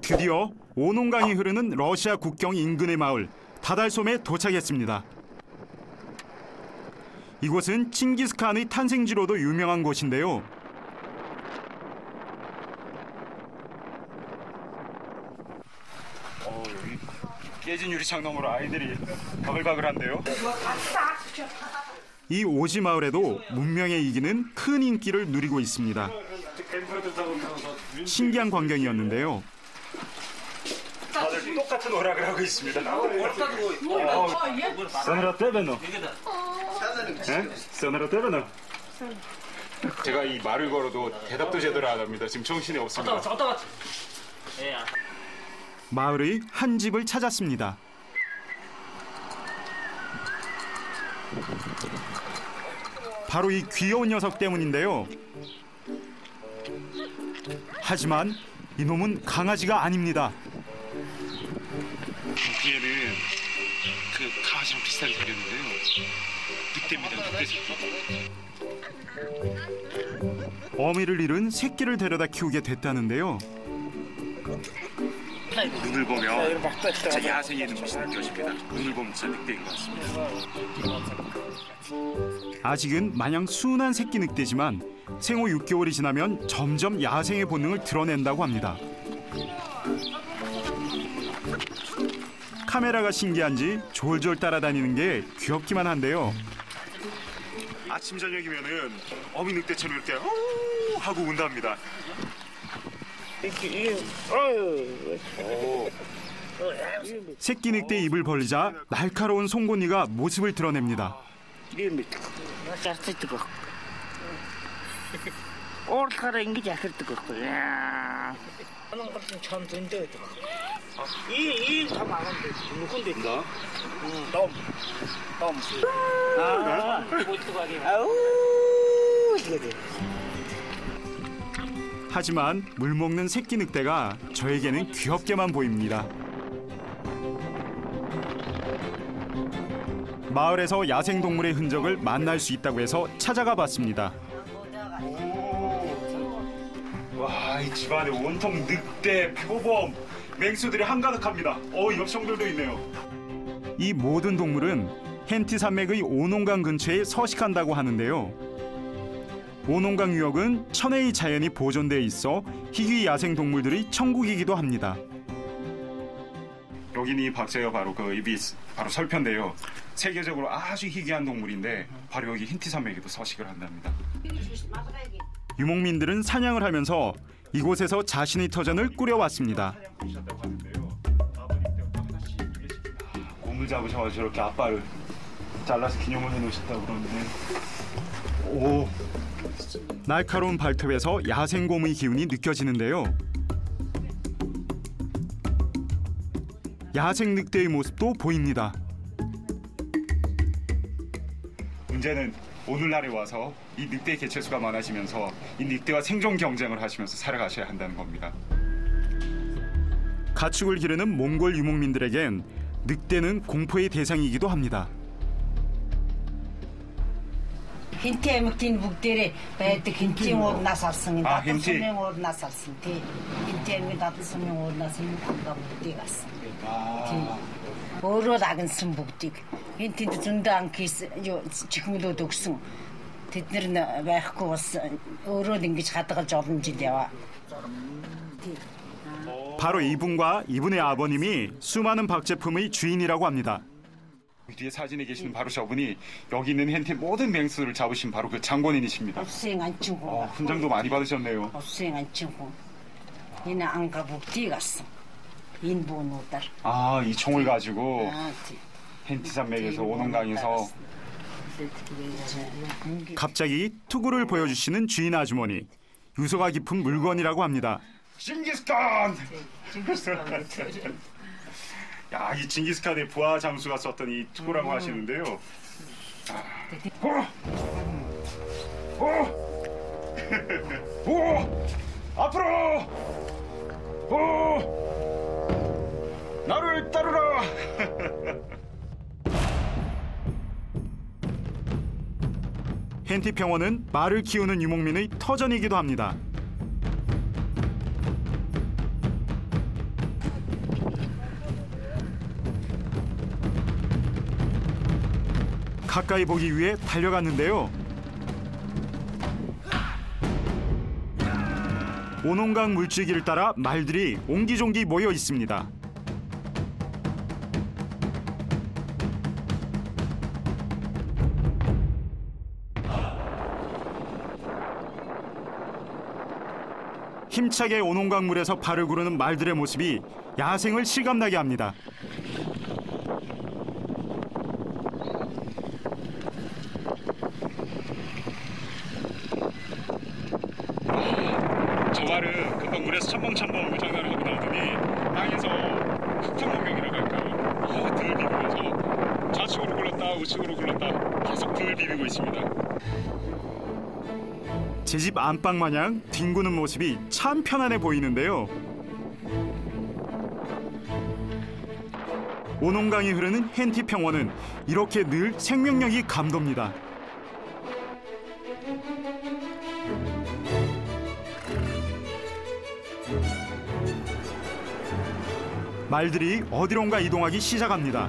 드디어 오농강이 흐르는 러시아 국경 인근의 마을 다달솜에 도착했습니다. 이곳은 칭기스칸의 탄생지로도 유명한 곳인데요. 여기 깨진 유리창 너머로 아이들이 바글바글한데요. 이 오지 마을에도 문명에 이기는 큰 인기를 누리고 있습니다. 신기한 광경이었는데요. 다들 똑같은 오락을 하고 있습니다. 제가 이 말을 걸어도 대답도 제대로 안 합니다. 지금 정신이 없습니다. 마을의 한 집을 찾았습니다. 바로 이 귀여운 녀석 때문인데요. 하지만 이놈은 강아지가 아닙니다. 뒤에는 그 강아지랑 비슷하게 생겼는데요. 늑대입니다. 늑대 새끼. 어미를 잃은 새끼를 데려다 키우게 됐다는데요. 눈을 보면 진짜 야생에 있는 것이 느껴집니다. 눈을 보면 진짜 늑대인 것 같습니다. 아직은 마냥 순한 새끼 늑대지만 생후 6개월이 지나면 점점 야생의 본능을 드러낸다고 합니다. 카메라가 신기한지 졸졸 따라다니는 게 귀엽기만 한데요. 아침 저녁이면은 어미 늑대처럼 이렇게 하고 운답니다. 새끼 늑대 입을 벌리자 날카로운 송곳니가 모습을 드러냅니다. 하지만 물 먹는 새끼 늑대가 저에게는 귀엽게만 보입니다. 마을에서 야생동물의 흔적을 만날 수 있다고 해서 찾아가 봤습니다. 와, 이 집안에 온통 늑대, 표범, 맹수들이 한가득합니다. 엽성들도 있네요. 이 모든 동물은 헨티 산맥의 오농강 근처에 서식한다고 하는데요. 오농강 유역은 천혜의 자연이 보존돼 있어 희귀 야생 동물들의 천국이기도 합니다. 여기는 이 박제가 바로 그 이비스, 바로 설편인데요. 세계적으로 아주 희귀한 동물인데 바로 여기 헨티 산맥에도 서식을 한답니다. 유목민들은 사냥을 하면서 이곳에서 자신의 터전을 꾸려왔습니다. 곰을 잡으셔서 저렇게 앞발을 잘라서 기념을 해놓으셨다고 그러는데, 날카로운 발톱에서 야생곰의 기운이 느껴지는데요. 야생 늑대의 모습도 보입니다. 문제는 오늘날에 와서 이 늑대 개체수가 많아지면서 이 늑대와 생존 경쟁을 하시면서 살아가셔야 한다는 겁니다. 가축을 기르는 몽골 유목민들에겐 늑대는 공포의 대상이기도 합니다. Хинти мөкийн бүгдээрээ байдаг хинтийн уурнаас авсан энэ хинти. сумын уурнаас авсан тий. Хинти ангид дадал сумын уурнаас энэ хамгаа бүгдийг авсан. Тий. Өөрөө лагнсан бүгдийг. Хинтинд зөндөө анкис чихмэлүүд өгсөн. Тэд нар байхгүй бас өөрөө л ингэж хадгалж олон жил яваа. 바로 이분과 이분의 아버님이 수많은 박제품의 주인이라고 합니다. 뒤에 사진에 계시는 바로 저분이 여기 있는 헨티 모든 맹수를 잡으신 바로 그 장본인이십니다. 수행 안 치고. 훈장도 많이 받으셨네요. 수행 안 치고. 얘는 안가 북뒤 갔어. 인본오달. 이 총을 가지고 헨티 산맥에서 오농강에서. 갑자기 투구를 보여주시는 주인 아주머니. 유서가 깊은 물건이라고 합니다. 징기스칸! 야, 이 징기스칸의 부하 장수가 썼던 이 투구라고 하시는데요. 앞으로! 나를 따르라! 헨티 평원은 말을 키우는 유목민의 터전이기도 합니다. 가까이 보기 위해 달려갔는데요. 오농강 물줄기를 따라 말들이 옹기종기 모여 있습니다. 힘차게 오농강물에서 발을 구르는 말들의 모습이 야생을 실감나게 합니다. 저 말은 금방 물에서 첨벙첨벙 장난을 하고 나오더니 땅에서 흑탕공명이라고 할까요? 등을 비비면서 좌측으로 굴렀다 우측으로 굴렀다 계속 등을 비비고 있습니다. 제 집 안방 마냥 뒹구는 모습이 참 편안해 보이는데요. 오농강이 흐르는 헨티 평원은 이렇게 늘 생명력이 감돕니다. 말들이 어디론가 이동하기 시작합니다.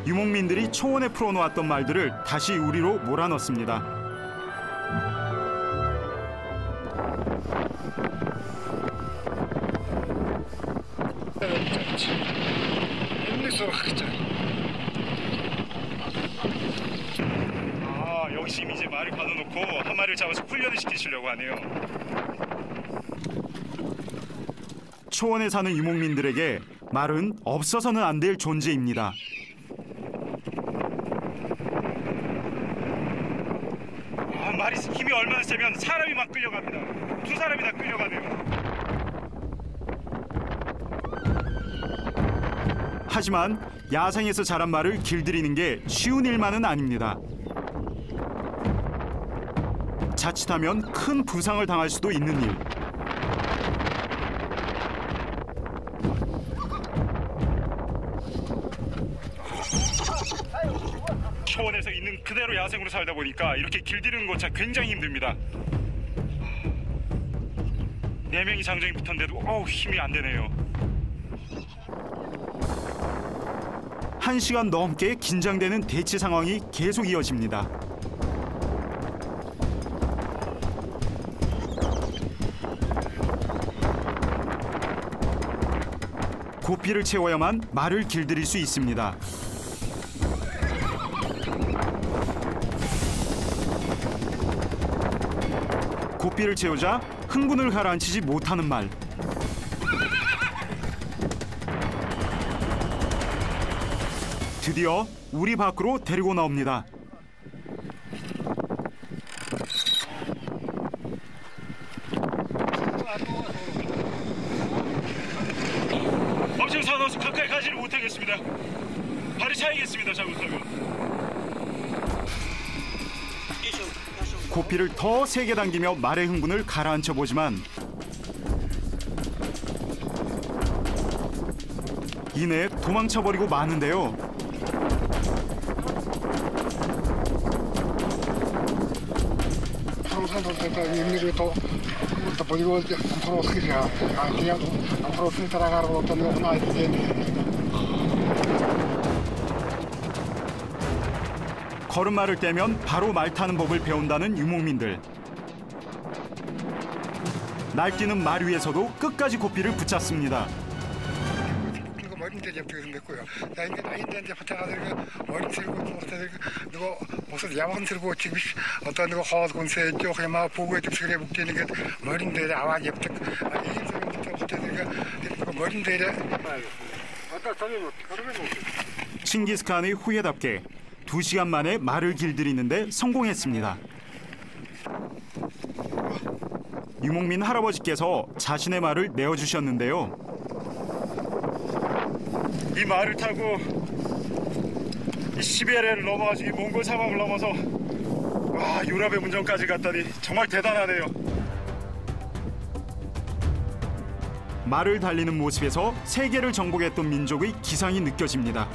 유목민들이 초원에 풀어놓았던 말들을 다시 우리로 몰아넣습니다. 역시 이제 말을 가둬놓고 한 마리를 잡아서 훈련을 시키시려고 하네요. 초원에 사는 유목민들에게 말은 없어서는 안 될 존재입니다. 말이 힘이 얼마나 세면 사람이 막 끌려갑니다. 두 사람이 다 끌려가네요. 하지만 야생에서 자란 말을 길들이는 게 쉬운 일만은 아닙니다. 자칫하면 큰 부상을 당할 수도 있는 일. 초원에서 있는 그대로 야생으로 살다 보니까 이렇게 길들이는 것 참 굉장히 힘듭니다. 4명이 장정이 붙었는데도 힘이 안 되네요. 1시간 넘게 긴장되는 대치 상황이 계속 이어집니다. 고삐를 채워야만 말을 길들일 수 있습니다. 고삐를 채우자 흥분을 가라앉히지 못하는 말. 드디어 우리 밖으로 데리고 나옵니다. 엄청 사나워서 가까이 가지를 못하겠습니다. 발이 차이겠습니다. 잘못하면. 고삐를 더 세게 당기며 말의 흥분을 가라앉혀 보지만 이내 도망쳐버리고 마는데요. 걸음마를 떼면 바로 말 타는 법을 배운다는 유목민들. 날뛰는 말 위에서도 끝까지 고삐를 붙잡습니다. 칭기스칸의 후예답게 2시간 만에 말을 길들이는데 성공했습니다. 유목민 할아버지께서 자신의 말을 내어주셨는데요. 이 말을 타고 이 시베리아를 넘어가지고 이 몽골 사막을 넘어서 유럽의 문정까지 갔다니 정말 대단하네요. 말을 달리는 모습에서 세계를 정복했던 민족의 기상이 느껴집니다.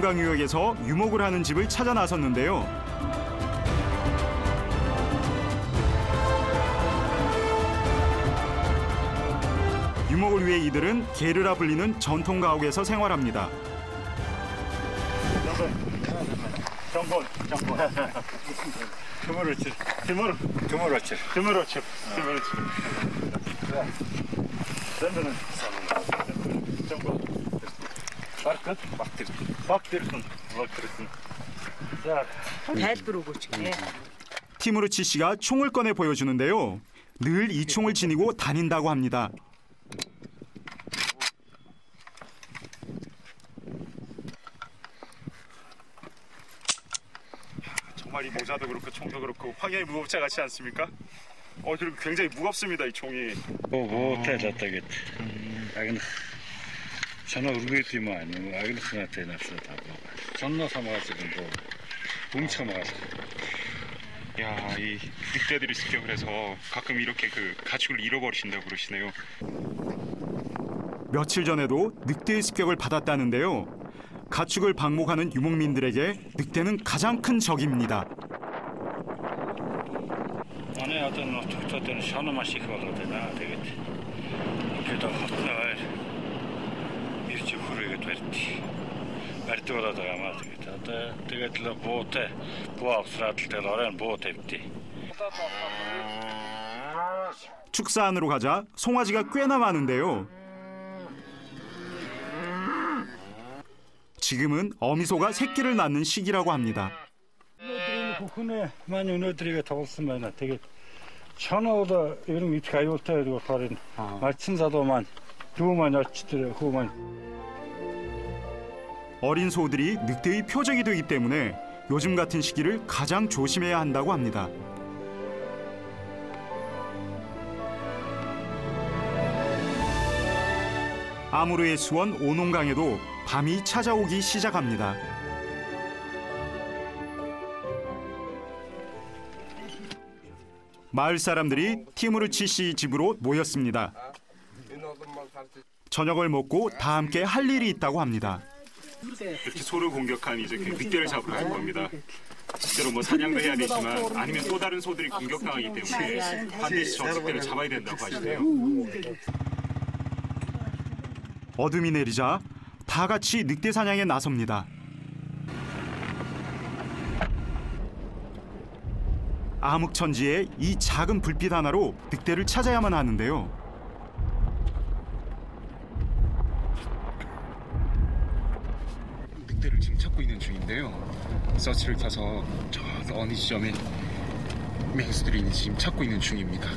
오농강 유역에서 유목을 하는 집을 찾아 나섰는데요. 유목을 위해 이들은 게르라 불리는 전통 가옥에서 생활합니다. 정본. 드물어치. Zendenin 정본. Baktırkın. 벨브로 고치. 티무르치 씨가 총을 꺼내 보여주는데요. 늘 이 총을 지니고 다닌다고 합니다. 정말 이 모자도 그렇고 총도 그렇고 황야의 무법자 같지 않습니까? 그리고 굉장히 무겁습니다, 이 총이. 못해졌다겠지. 아근 전화 우르게티 뭐 아니면 아근 스나테 났었다. 전화 삼아가지고 뭐 뭉쳐마가서. 야, 이 늑대들이 습격을 해서 가끔 이렇게 그 가축을 잃어버리신다고 그러시네요. 며칠 전에도 늑대의 습격을 받았다는데요. 가축을 방목하는 유목민들에게 늑대는 가장 큰 적입니다. 안에 어떤 툭툭대는 샤노만 시켜봐도 되나 되겠지. 그래도 나가 일찍 후르게 됐지. 말투라도 아마 되겠다. 되겠다. 보태 보아스라트 때라는 보태지. 축사 안으로 가자 송아지가 꽤나 많은데요. 지금은 어미소가 새끼를 낳는 시기라고 합니다. 흔해 많이 은어들이가 더웠으면 되게 천호다 이런 밑에 가요타 이거 거린 말친사도만 두만 여치들 후만 어린 소들이 늑대의 표적이 되기 때문에 요즘 같은 시기를 가장 조심해야 한다고 합니다. 아무르의 수원 오농강에도 밤이 찾아오기 시작합니다. 마을 사람들이 티무르치 씨 집으로 모였습니다. 저녁을 먹고 다 함께 할 일이 있다고 합니다. 이렇게 소를 공격한 이제 그 늑대를 잡으러 갈 겁니다. 실제로 뭐 사냥도 해야 되지만 아니면 또 다른 소들이 공격당하기 때문에 반드시 저 늑대를 잡아야 된다고 하시네요. 어둠이 내리자 다 같이 늑대 사냥에 나섭니다. 암흑천지에 이 작은 불빛 하나로 늑대를 찾아야만 하는데요. 늑대를 지금 찾고 있는 중인데요. 서치를 켜서 저 어느 지점에 맹수들이 지금 찾고 있는 중입니다.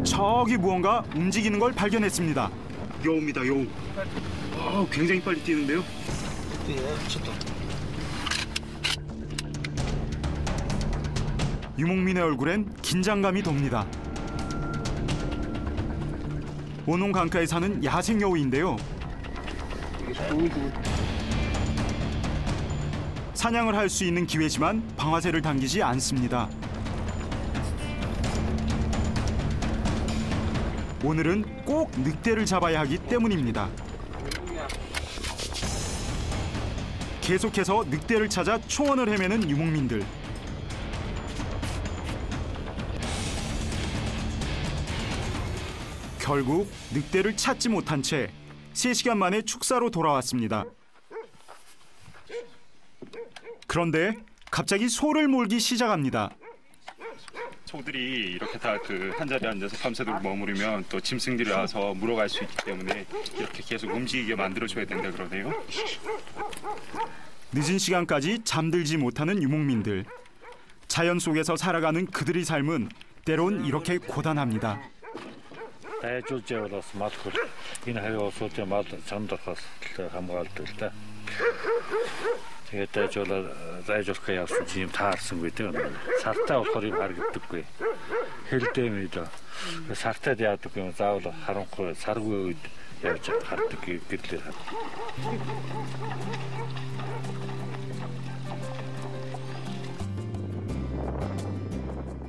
저기 무언가 움직이는 걸 발견했습니다. 여우입니다, 여우. 굉장히 빨리 뛰는데요. 유목민의 얼굴엔 긴장감이 돕니다. 오농 강가에 사는 야생 여우인데요. 사냥을 할 수 있는 기회지만 방아쇠를 당기지 않습니다. 오늘은 꼭 늑대를 잡아야 하기 때문입니다. 계속해서 늑대를 찾아 초원을 헤매는 유목민들. 결국 늑대를 찾지 못한 채 3시간 만에 축사로 돌아왔습니다. 그런데 갑자기 소를 몰기 시작합니다. 소들이 이렇게 다 그 한 자리에 앉아서 밤새도록 머무르면 또 짐승들이 와서 물어갈 수 있기 때문에 이렇게 계속 움직이게 만들어줘야 된다 그러네요. 늦은 시간까지 잠들지 못하는 유목민들. 자연 속에서 살아가는 그들의 삶은 때론 이렇게 고단합니다. 대조제로서 맞고 이나해요 소때 맞 잠들어서 함가할때 제가 대조라 대조가 지금 다 쓰고 있대요. 사타 소리 말게 듣고 헬 때문이다. 사타 대학도 그 자우도 하는 거 사르고 야지 할 때 그때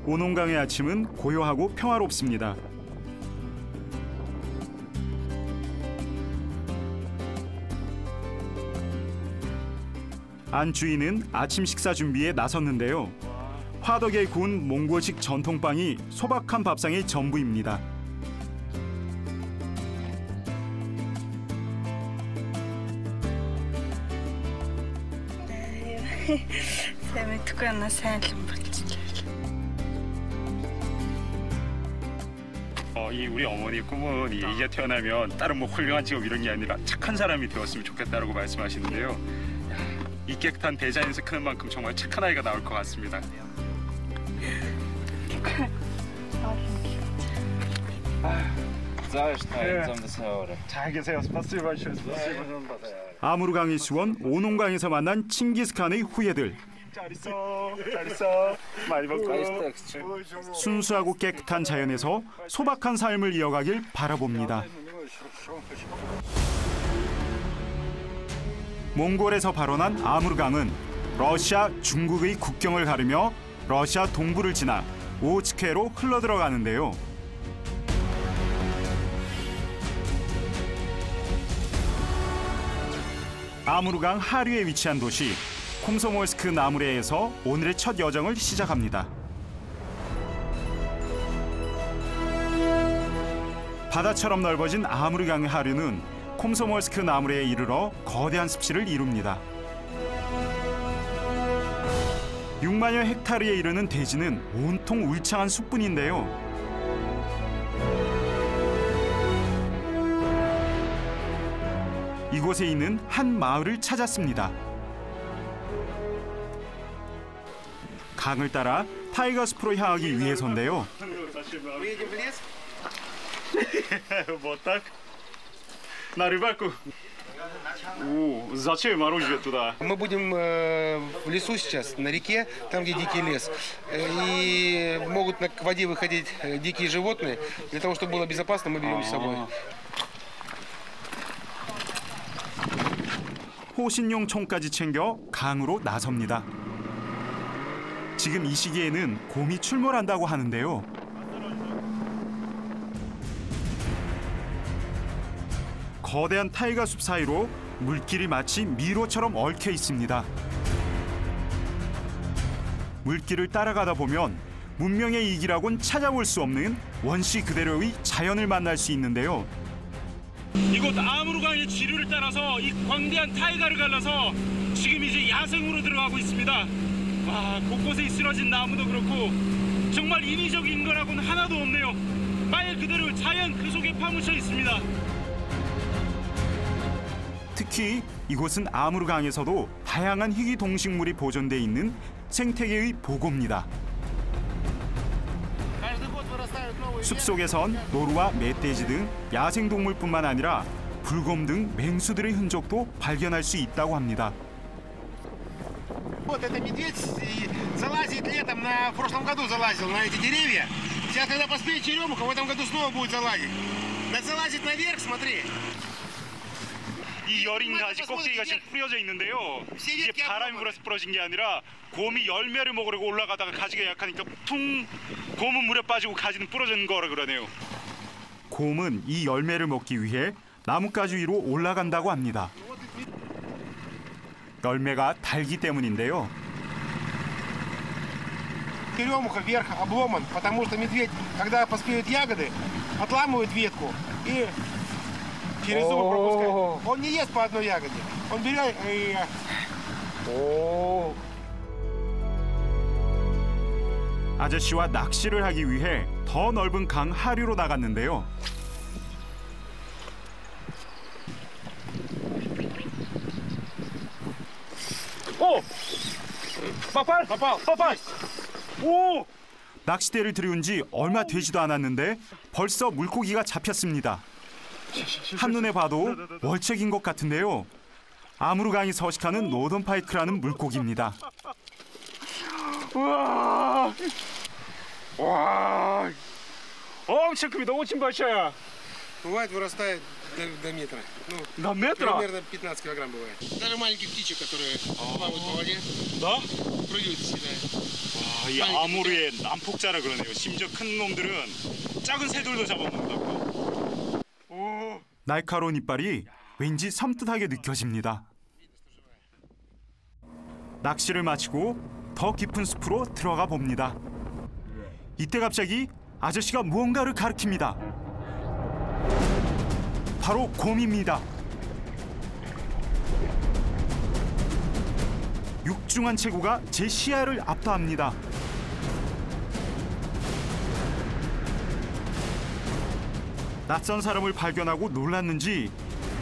오농강의 아침은 고요하고 평화롭습니다. 안 주인은 아침 식사 준비에 나섰는데요. 화덕에 구운 몽골식 전통빵이 소박한 밥상의 전부입니다. 이 우리 어머니 꿈은 이제 태어나면 다른 뭐 훌륭한 직업 이런 게 아니라 착한 사람이 되었으면 좋겠다라고 말씀하시는데요. 이 깨끗한 대자연에서 크는 만큼 정말 착한 아이가 나올 것 같습니다. 잘 계세요. 아무르강의 수원 오농강에서 만난 칭기스칸의 후예들. 잘 있어. 많이 먹고. 순수하고 깨끗한 자연에서 소박한 삶을 이어가길 바라봅니다. 몽골에서 발원한 아무르강은 러시아, 중국의 국경을 가르며 러시아 동부를 지나 오츠케로 흘러들어가는데요. 아무르강 하류에 위치한 도시 콤소몰스크 나무레에서 오늘의 첫 여정을 시작합니다. 바다처럼 넓어진 아무르강의 하류는 콤소몰스크 나무레에 이르러 거대한 습지를 이룹니다. 6만여 헥타르에 이르는 대지는 온통 울창한 숲뿐인데요. 이곳에 있는 한 마을을 찾았습니다. 강을 따라 타이거 숲으로 향하기 위해서인데요. Вот так. На рыбалку. Зачем оружие туда? Мы будем в лесу сейчас, на реке, там, где дикий лес. И могут к воде выходить дикие животные. Для того, чтобы было безопасно, мы берем с собой. 호신용 총까지 챙겨 강으로 나섭니다. 지금 이 시기에는 곰이 출몰한다고 하는데요. 거대한 타이거 숲 사이로 물길이 마치 미로처럼 얽혀 있습니다. 물길을 따라가다 보면 문명의 이기라곤 찾아볼 수 없는 원시 그대로의 자연을 만날 수 있는데요. 이곳 아무르강의 지류를 따라서 이 광대한 타이가를 갈라서 지금 이제 야생으로 들어가고 있습니다. 와, 곳곳에 쓰러진 나무도 그렇고 정말 인위적인 거라고는 하나도 없네요. 말 그대로 자연 그 속에 파묻혀 있습니다. 특히 이곳은 아무르강에서도 다양한 희귀 동식물이 보존돼 있는 생태계의 보고입니다. 숲속에선 노루와 멧돼지 등 야생동물뿐만 아니라 불곰 등 맹수들의 흔적도 발견할 수 있다고 합니다. Вот это медведь залазит летом, в прошлом году залазил на эти деревья. Сейчас, когда поспеет черемуха, в этом году снова будет залазить. залазит наверх, смотри. 이 여린 가지 꼭대기가 지금 뿌려져 있는데요. 이게 바람이 불어서 부러진 게 아니라 곰이 열매를 먹으려고 올라가다가 가지가 약하니까 퉁 곰은 물에 빠지고 가지는 부러진 거라 그러네요. 곰은 이 열매를 먹기 위해 나뭇가지 위로 올라간다고 합니다. 열매가 달기 때문인데요. Черемуха вверх обломан, потому что медведь, когда поспеют ягоды, отламывает ветку и через зубы пропускает. Он не ест по одной ягоде. Он берет и... 아저씨와 낚시를 하기 위해 더 넓은 강 하류로 나갔는데요. 오! 빠빨! 오! 낚싯대를 들여온 지 얼마 되지도 않았는데 벌써 물고기가 잡혔습니다. 한눈에 봐도 월척인 것 같은데요. 아무르강이 서식하는 노던파이크라는 물고기입니다. 와! 엄청 큽니다. очень большая. Бывает, вырастает до метра. До метра? Примерно 15 килограмм бывает. Даже маленьких птичек, которые плавают по воде, Да? прыгают и съедают. 이 아무르의 난폭자라 그러네요. 심지어 큰 놈들은 작은 새들도 잡아먹는다고. 오. 날카로운 이빨이 왠지 섬뜩하게 느껴집니다. 낚시를 마치고 더 깊은 숲으로 들어가 봅니다. 이때 갑자기 아저씨가 무언가를 가리킵니다. 바로 곰입니다. 육중한 체구가 제 시야를 압도합니다. 낯선 사람을 발견하고 놀랐는지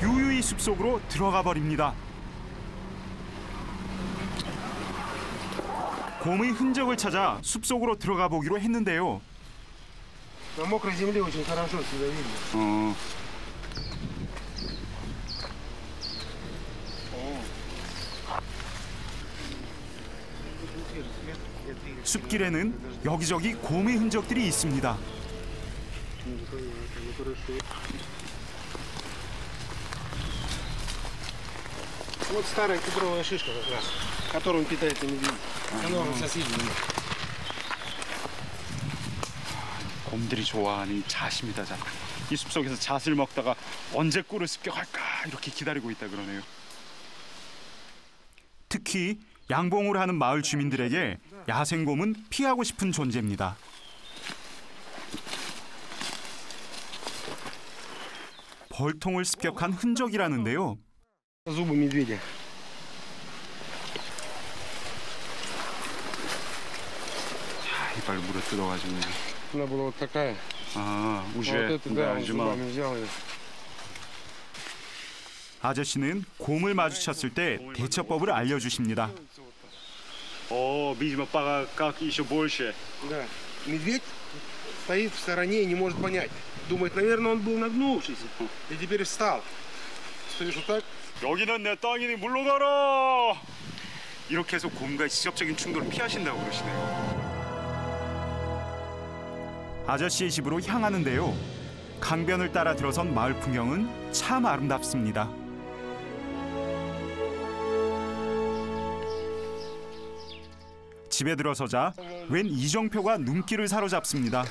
유유히 숲속으로 들어가 버립니다. 곰의 흔적을 찾아 숲속으로 들어가 보기로 했는데요. На мокрой земле очень хорошо всегда видно. 숲길에는 여기저기 곰의 흔적들이 있습니다. Вот старая кедровая шишка как раз, которую питается медведь. Она уже соседняя. 곰들이 좋아하는 잣입니다. 잣. 이 숲속에서 잣을 먹다가 언제 꿀을 습격할까 이렇게 기다리고 있다 그러네요. 특히 양봉을 하는 마을 주민들에게 야생곰은 피하고 싶은 존재입니다. 벌통을 습격한 흔적이라는데요. Зубы медведя. 이빨 물어 뜯어가지고. Она была вот такая. 아, Вот 우시에. это, да, он зубами взял ее. 아저씨는 곰을 마주쳤을 때 대처법을 알려주십니다. видимо, пока как еще больше. Да. Медведь стоит в стороне и не может понять. Думает, наверное, он был нагнувшийся. И теперь встал. Стоишь вот так. 여기는 내 땅이니 물러가라! 이렇게 해서 곰과의 직접적인 충돌을 피하신다고 그러시네요. 아저씨의 집으로 향하는데요. 강변을 따라 들어선 마을 풍경은 참 아름답습니다. 집에 들어서자 웬 이정표가 눈길을 사로잡습니다.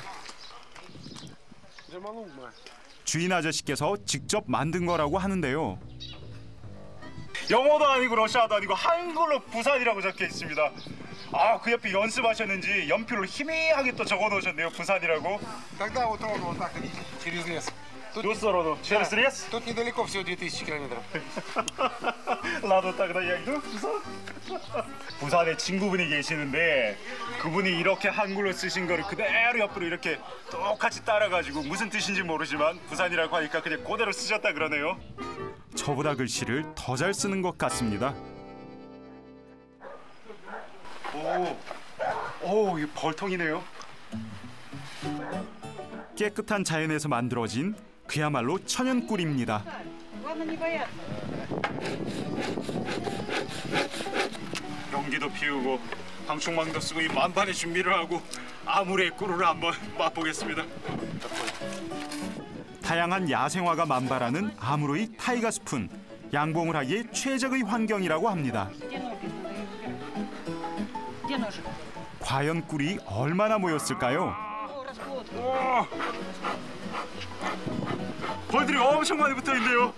주인 아저씨께서 직접 만든 거라고 하는데요. 영어도 아니고 러시아도 아니고 한글로 부산이라고 적혀 있습니다. 아, 그 옆에 연습하셨는지 연필로 희미하게 또 적어 놓으셨네요. 부산이라고. Тогда вот ровно вот так идите через лес. Тут сторону. Через лес? Тут недалеко, всего 2000 километров. 나도 тогда я иду. 부산. 부산에 친구분이 계시는데 그분이 이렇게 한글로 쓰신 거를 그대로 옆으로 이렇게 똑같이 따라가지고 무슨 뜻인지 모르지만 부산이라고 하니까 그냥 그대로 쓰셨다 그러네요. 저보다 글씨를 더 잘 쓰는 것 같습니다. 오, 이 벌통이네요. 깨끗한 자연에서 만들어진 그야말로 천연꿀입니다. 연기도 피우고 방충망도 쓰고 이 만반의 준비를 하고 아무래의 꿀을 한번 맛보겠습니다. 다양한 야생화가 만발하는 아무르의 타이가 숲은 양봉을 하기에 최적의 환경이라고 합니다. 과연 꿀이 얼마나 모였을까요? 벌들이 엄청 많이 붙어있네요.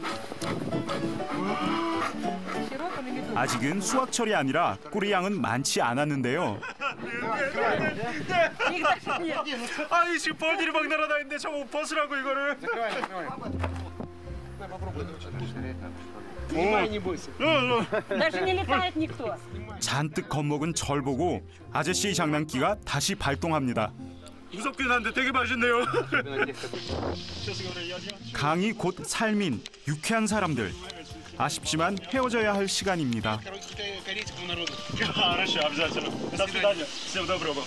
아직은 수확철이 아니라 꿀의 양은 많지 않았는데요. 아니 지금 벌들이 막 날아다니는데 저거 벗으라고 이거를. Даже не летает никто. 잔뜩 겁먹은 절 보고 아저씨의 장난기가 다시 발동합니다. 무섭긴 한데 되게 맛있네요. 강이 곧 삶인 유쾌한 사람들. 아쉽지만 헤어져야 할 시간입니다. Хорошо, обязательно. До свидания. Всего доброго.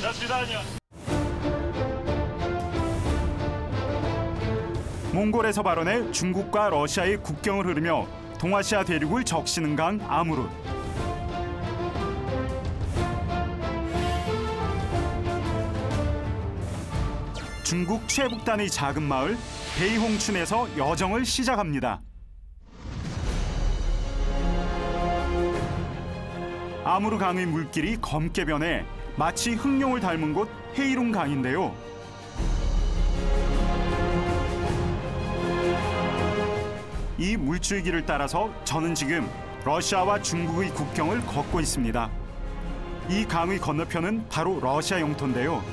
До свидания. 몽골에서 발원해 중국과 러시아의 국경을 흐르며 동아시아 대륙을 적시는 강 아무르. 중국 최북단의 작은 마을 베이홍춘에서 여정을 시작합니다. 아무르 강의 물길이 검게 변해 마치 흑룡을 닮은 곳 헤이룽 강인데요. 이 물줄기를 따라서 저는 지금 러시아와 중국의 국경을 걷고 있습니다. 이 강의 건너편은 바로 러시아 영토인데요.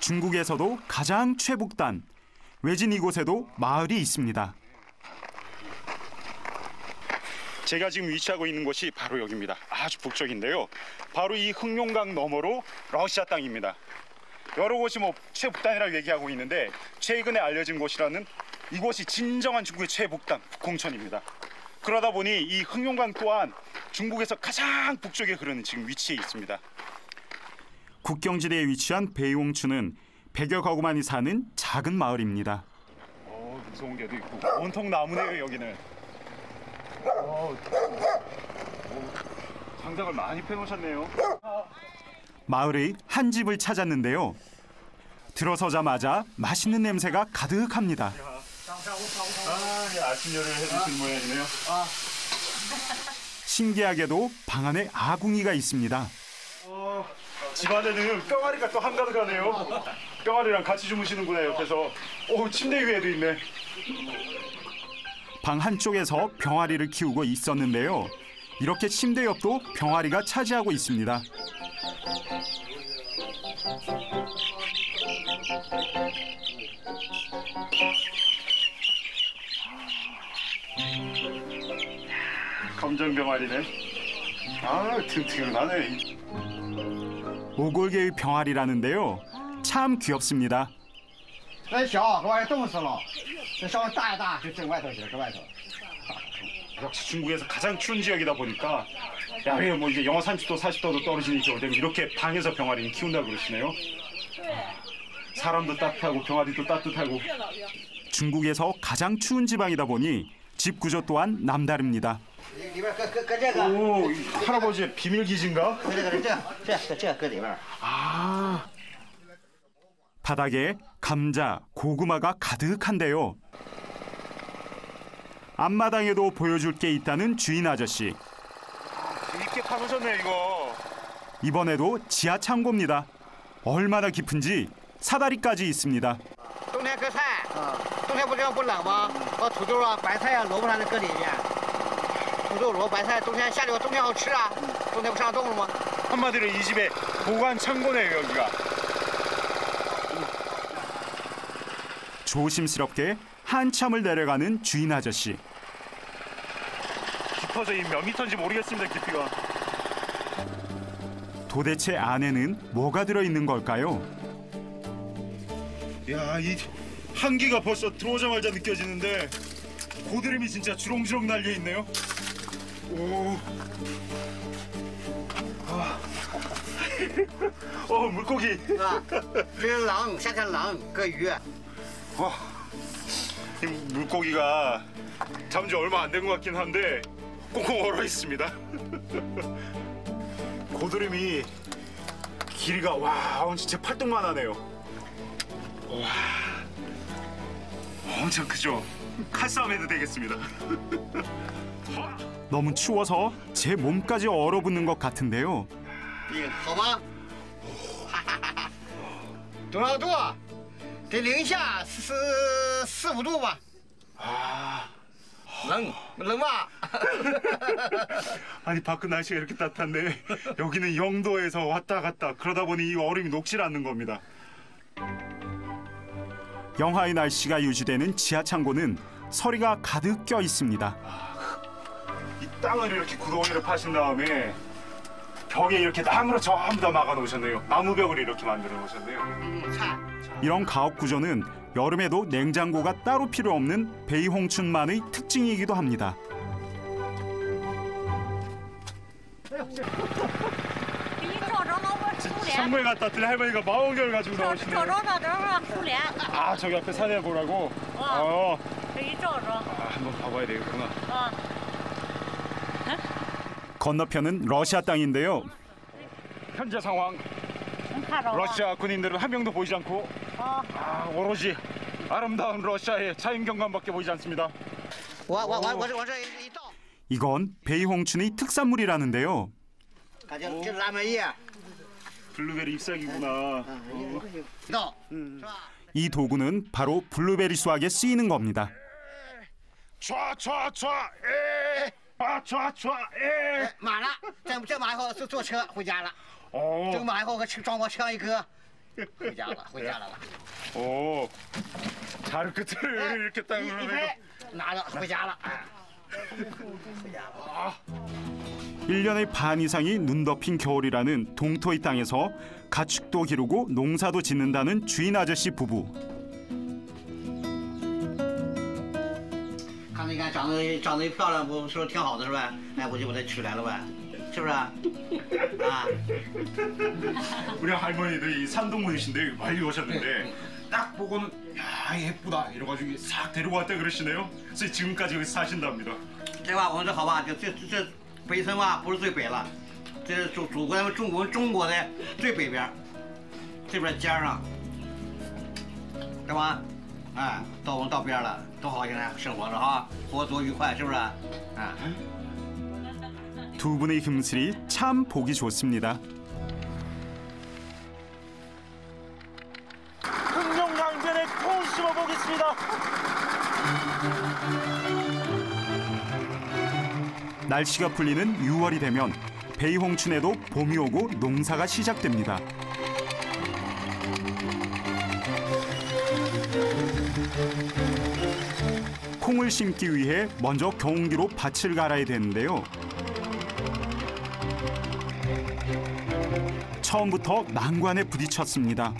중국에서도 가장 최북단, 외진 이곳에도 마을이 있습니다. 제가 지금 위치하고 있는 곳이 바로 여기입니다. 아주 북쪽인데요. 바로 이 흑룡강 너머로 러시아 땅입니다. 여러 곳이 최북단이라고 얘기하고 있는데 최근에 알려진 곳이라는 이곳이 진정한 중국의 최북단, 북홍천입니다. 그러다 보니 이 흑룡강 또한 중국에서 가장 북쪽에 흐르는 지금 위치에 있습니다. 국경지대에 위치한 베이홍춘은 100여 가구만이 사는 작은 마을입니다. 무서운 개도 있고 온통 나무네요 여기는. 장작을 많이 펴놓으셨네요. 마을의 한 집을 찾았는데요. 들어서자마자 맛있는 냄새가 가득합니다. 아침료를 해주신 모양이네요. 신기하게도 방 안에 아궁이가 있습니다. 집안에는 뿅아리가 또 한가득하네요. 뿅아리랑 같이 주무시는구나 옆에서. 침대 위에도 있네. 방 한쪽에서 병아리를 키우고 있었는데요. 이렇게 침대 옆도 병아리가 차지하고 있습니다. 검정 병아리네. 튼튼하네. 오골계의 병아리라는데요. 참 귀엽습니다. 역시 중국에서 가장 추운 지역이다 보니까 야외에 이제 영하 30도, 40도도 떨어지는 겨울 되면 이렇게 방에서 병아리는 키운다고 그러시네요. 사람도 따뜻하고 병아리도 따뜻하고. 중국에서 가장 추운 지방이다 보니 집 구조 또한 남다릅니다. 할아버지의 비밀 기지인가? 바닥에 감자, 고구마가 가득한데요. 앞마당에도 보여줄 게 있다는 주인 아저씨. 이렇게 파놓으셨네 이거. 이번에도 지하 창고입니다. 얼마나 깊은지 사다리까지 있습니다. 冬天割菜，冬天不这样不冷吗？把土豆啊、白菜啊、萝卜啥的搁里面。土豆、萝卜、白菜，冬天夏天冬天好吃啊，冬天不上冻了吗？ 한마디로 이 집의 보관 창고네요 여기가. 조심스럽게 한참을 내려가는 주인 아저씨. 깊어서 몇 미터인지 모르겠습니다 깊이가. 도대체 안에는 뭐가 들어있는 걸까요? 야, 이 한기가 벌써 들어오자마자 느껴지는데 고드름이 진짜 주렁주렁 날려 있네요. 물고기. 这是狼，夏天狼，搁鱼。 이 물고기가 잠시 얼마 안 된 것 같긴 한데 꽁꽁 얼어 있습니다. 고드름이 길이가 진짜 팔뚝만 하네요. 엄청 크죠? 칼싸움 해도 되겠습니다. 너무 추워서 제 몸까지 얼어붙는 것 같은데요. 好吗？多少度？得零下4、5度吧。冷吧？ 아니 밖은 날씨가 이렇게 따뜻한데 여기는 0도에서 왔다 갔다 그러다 보니 이 얼음이 녹질 않는 겁니다. 영하의 날씨가 유지되는 지하 창고는 서리가 가득 껴 있습니다. 이 땅을 이렇게 구덩이를 파신 다음에 벽에 이렇게 나무로 전부 다 막아 놓으셨네요. 나무벽을 이렇게 만들어 놓으셨네요. 이런 가옥 구조는 여름에도 냉장고가 따로 필요 없는 베이홍춘만의 특징이기도 합니다. 창고에 갖다 든 할머니가 망원경을 가지고 나오시네요. 저기 앞에 산에 보라고? 한번 봐봐야 되겠구나. 건너편은 러시아 땅인데요. 현재 상황. 러시아 군인들은 한 명도 보이지 않고 오로지 아름다운 러시아의 자연경관밖에 보이지 않습니다. 이건 베이홍춘의 특산물이라는데요. 感觉这是蓝莓叶， 블루베리 잎사귀구나. 到是吧？ 이 도구는 바로 블루베리 수확에 쓰이는 겁니다. 촤촤촤 에. 아, 촤촤 에. 哎满了，这满以后就坐车回家了。 어. 这个满以后和装过车一搁，回家了，回家了。 오. 자루 끝을 이렇게 딱 一拍拿着回家了，哎，回家了。 1년의 반 이상이 눈 덮인 겨울이라는 동토의 땅에서 가축도 기르고 농사도 짓는다는 주인 아저씨 부부. 看那个长得漂亮，不说挺好的是吧？哎，我就把它娶来了呗，是不是？啊， 우리 할머니도 이 산동문이신데 많이 오셨는데 딱 보고는 야 예쁘다 이래가지고 싹 데리고 왔다 그러시네요. 그래서 지금까지 여기 사신답니다. 这吧，我们这好吧，这北村吧不是最北了，这是祖国中国的最北边，这边尖上，是吧？哎，我们到边了，多好，现在生活着哈，活多愉快，是不是？哎。 두 분의 금슬이 참 보기 좋습니다. 흥룡강변에 콩 심어보겠습니다. 날씨가 풀리는 6월이 되면 베이홍춘에도 봄이 오고 농사가 시작됩니다. 콩을 심기 위해 먼저 경운기로 밭을 갈아야 되는데요. 처음부터 난관에 부딪혔습니다.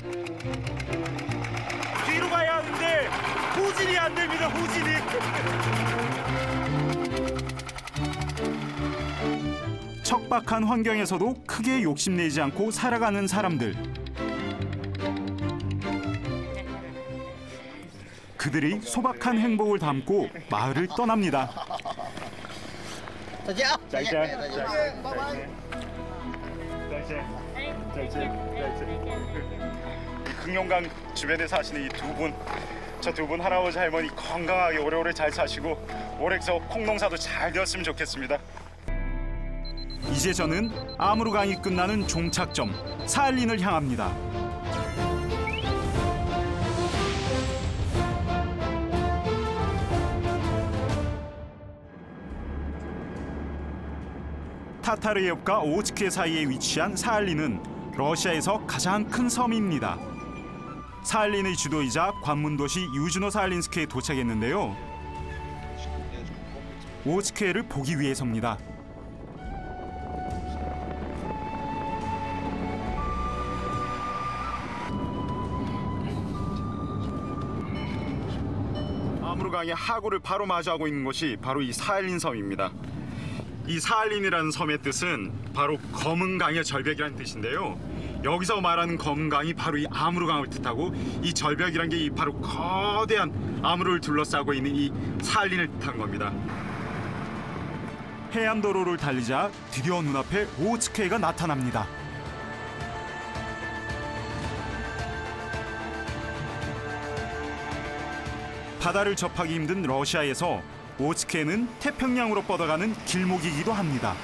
뒤로 가야 하는데 후진이 안 됩니다. 후진이. 척박한 환경에서도 크게 욕심내지 않고 살아가는 사람들. 그들이 소박한 행복을 담고 마을을 떠납니다. 再见啊！再见再见，拜拜。 흥룡강 주변에 사시는 이 두 분, 저 두 분 할아버지 할머니 건강하게 오래오래 잘 사시고 올해서 콩농사도 잘 되었으면 좋겠습니다. 이제 저는 아무르강이 끝나는 종착점 사할린을 향합니다. 타타르예프과 오츠케 사이에 위치한 사할린은 러시아에서 가장 큰 섬입니다. 사할린의 주도이자 관문도시 유즈노 사할린스크에 도착했는데요. 오츠케를 보기 위해서입니다. 아무르강의 하구를 바로 마주하고 있는 곳이 바로 이 사할린 섬입니다. 이 사할린이라는 섬의 뜻은 바로 검은 강의 절벽이라는 뜻인데요. 여기서 말하는 검은 강이 바로 이 아무르강을 뜻하고 이 절벽이란 게 바로 거대한 아무르를 둘러싸고 있는 이 사할린을 뜻한 겁니다. 해안도로를 달리자 드디어 눈앞에 오츠케가 나타납니다. 바다를 접하기 힘든 러시아에서 오츠케는 태평양으로 뻗어가는 길목이기도 합니다.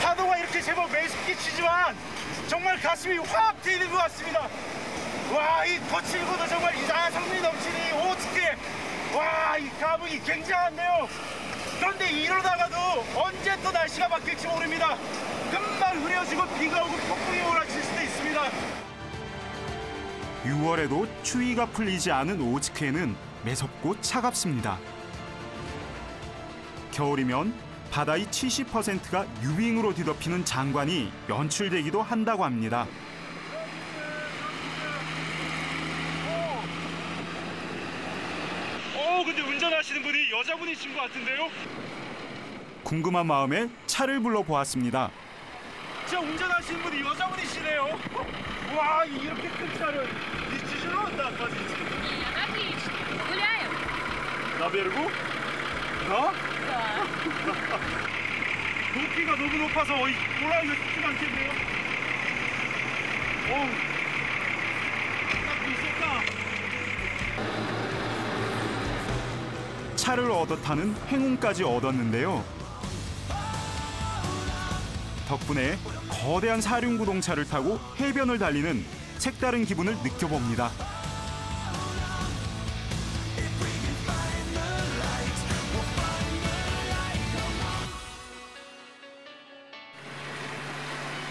파도가 이렇게 제법 매섭끼치지만 정말 가슴이 확 트이는 것 같습니다. 와, 이 거칠고도 정말 이상성미 넘치는 이 오츠케. 와, 이 감흥이 굉장한데요. 그런데 이러다가도 언제 또 날씨가 바뀔지 모릅니다. 금방 흐려지고 비가 오고 폭풍이 몰아칠 수도 있습니다. 6월에도 추위가 풀리지 않은 오츠케는 매섭고 차갑습니다. 겨울이면 바다의 70%가 유빙으로 뒤덮이는 장관이 연출되기도 한다고 합니다. 근데 운전하시는 분이 여자분이신 것 같은데요? 궁금한 마음에 차를 불러보았습니다. 저 운전하시는 분이 여자분이시네요. 와, 이렇게 큰 차를 뒤치시러 온다, 빠지지. Отлично. Гуляем? 나 베르고? 나? 높이가 너무 높아서 올라가기가 쉽지 않겠네요. 차를 얻어 타는 행운까지 얻었는데요. 덕분에 거대한 사륜구동차를 타고 해변을 달리는 색다른 기분을 느껴봅니다.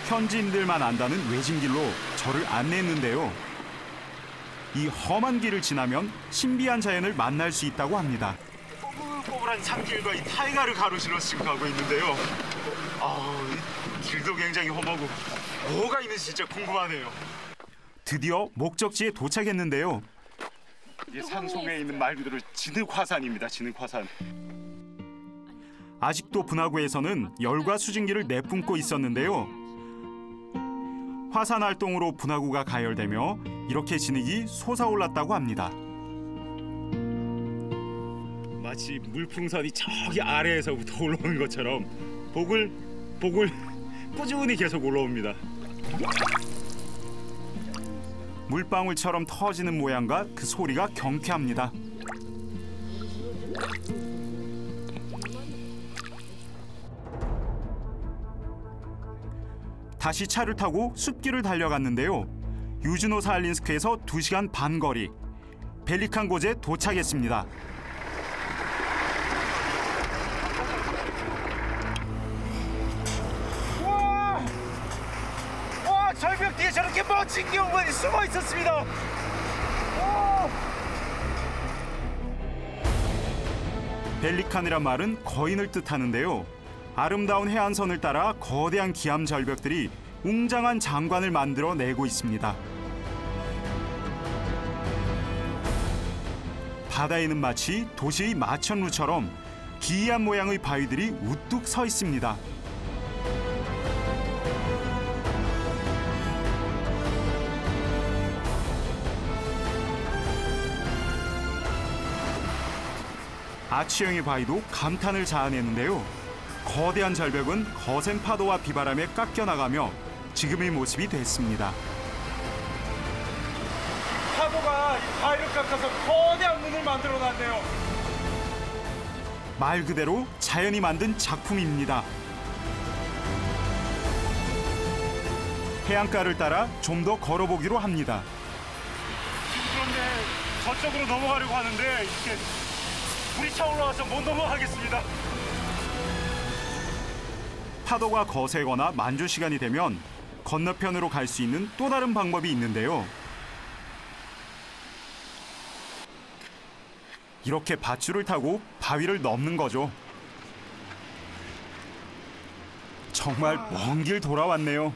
현지인들만 안다는 외진길로 저를 안내했는데요. 이 험한 길을 지나면 신비한 자연을 만날 수 있다고 합니다. 뽀글뽀글한 산길과 이 타이가를 가로질러 지금 가고 있는데요. 이 길도 굉장히 험하고 뭐가 있는지 진짜 궁금하네요. 드디어 목적지에 도착했는데요. 이 산 속에 있는 말 그대로 진흙화산입니다. 진흙화산. 아직도 분화구에서는 열과 수증기를 내뿜고 있었는데요. 화산 활동으로 분화구가 가열되며 이렇게 진흙이 솟아올랐다고 합니다. 마치 물풍선이 저기 아래에서부터 올라오는 것처럼 보글보글 꾸준히 계속 올라옵니다. 물방울처럼 터지는 모양과 그 소리가 경쾌합니다. 다시 차를 타고 숲길을 달려갔는데요. 유즈노 사할린스크에서 2시간 반 거리, 벨리칸 고제에 도착했습니다. 와, 절벽 뒤에 저렇게 멋진 경관이 숨어 있었습니다. 벨리칸이란 말은 거인을 뜻하는데요. 아름다운 해안선을 따라 거대한 기암 절벽들이 웅장한 장관을 만들어내고 있습니다. 바다에는 마치 도시의 마천루처럼 기이한 모양의 바위들이 우뚝 서 있습니다. 아치형의 바위도 감탄을 자아내는데요. 거대한 절벽은 거센 파도와 비바람에 깎여나가며 지금의 모습이 됐습니다. 파도가 이 바위를 깎아서 거대한 문을 만들어놨네요. 말 그대로 자연이 만든 작품입니다. 해안가를 따라 좀 더 걸어보기로 합니다. 그런데 저쪽으로 넘어가려고 하는데 이렇게 물이 차올라와서 못 넘어가겠습니다. 파도가 거세거나 만조 시간이 되면 건너편으로 갈 수 있는 또 다른 방법이 있는데요. 이렇게 밧줄을 타고 바위를 넘는 거죠. 정말 먼 길 돌아왔네요.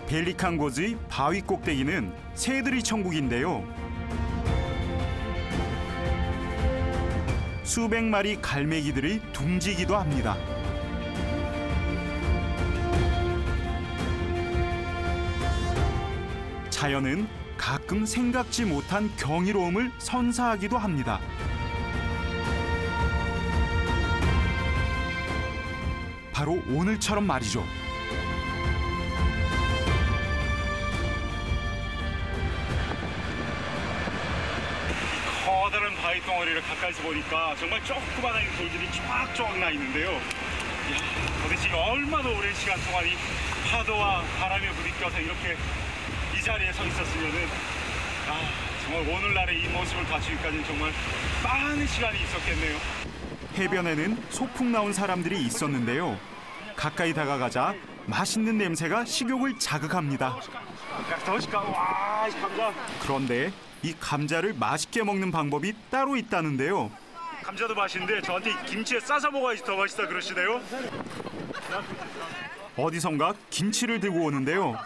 벨리칸 고즈의 바위 꼭대기는 새들의 천국인데요. 수백 마리 갈매기들이 둥지기도 합니다. 자연은 가끔 생각지 못한 경이로움을 선사하기도 합니다. 바로 오늘처럼 말이죠. 커다란 바위 덩어리를 가까이서 보니까 정말 조그마한 돌들이 쫙쫙 나 있는데요. 이야, 도대체 얼마나 오랜 시간 동안 이 파도와 바람에 부딪혀서 이렇게 이 자리에 서 있었으면은 정말 오늘날의 이 모습을 갖추기까지는 정말 많은 시간이 있었겠네요. 해변에는 소풍 나온 사람들이 있었는데요. 가까이 다가가자 맛있는 냄새가 식욕을 자극합니다. 와, 이 감자. 그런데 이 감자를 맛있게 먹는 방법이 따로 있다는데요. 감자도 맛있는데 저한테 김치에 싸서 먹어야지 더 맛있다 그러시네요. 어디선가 김치를 들고 오는데요.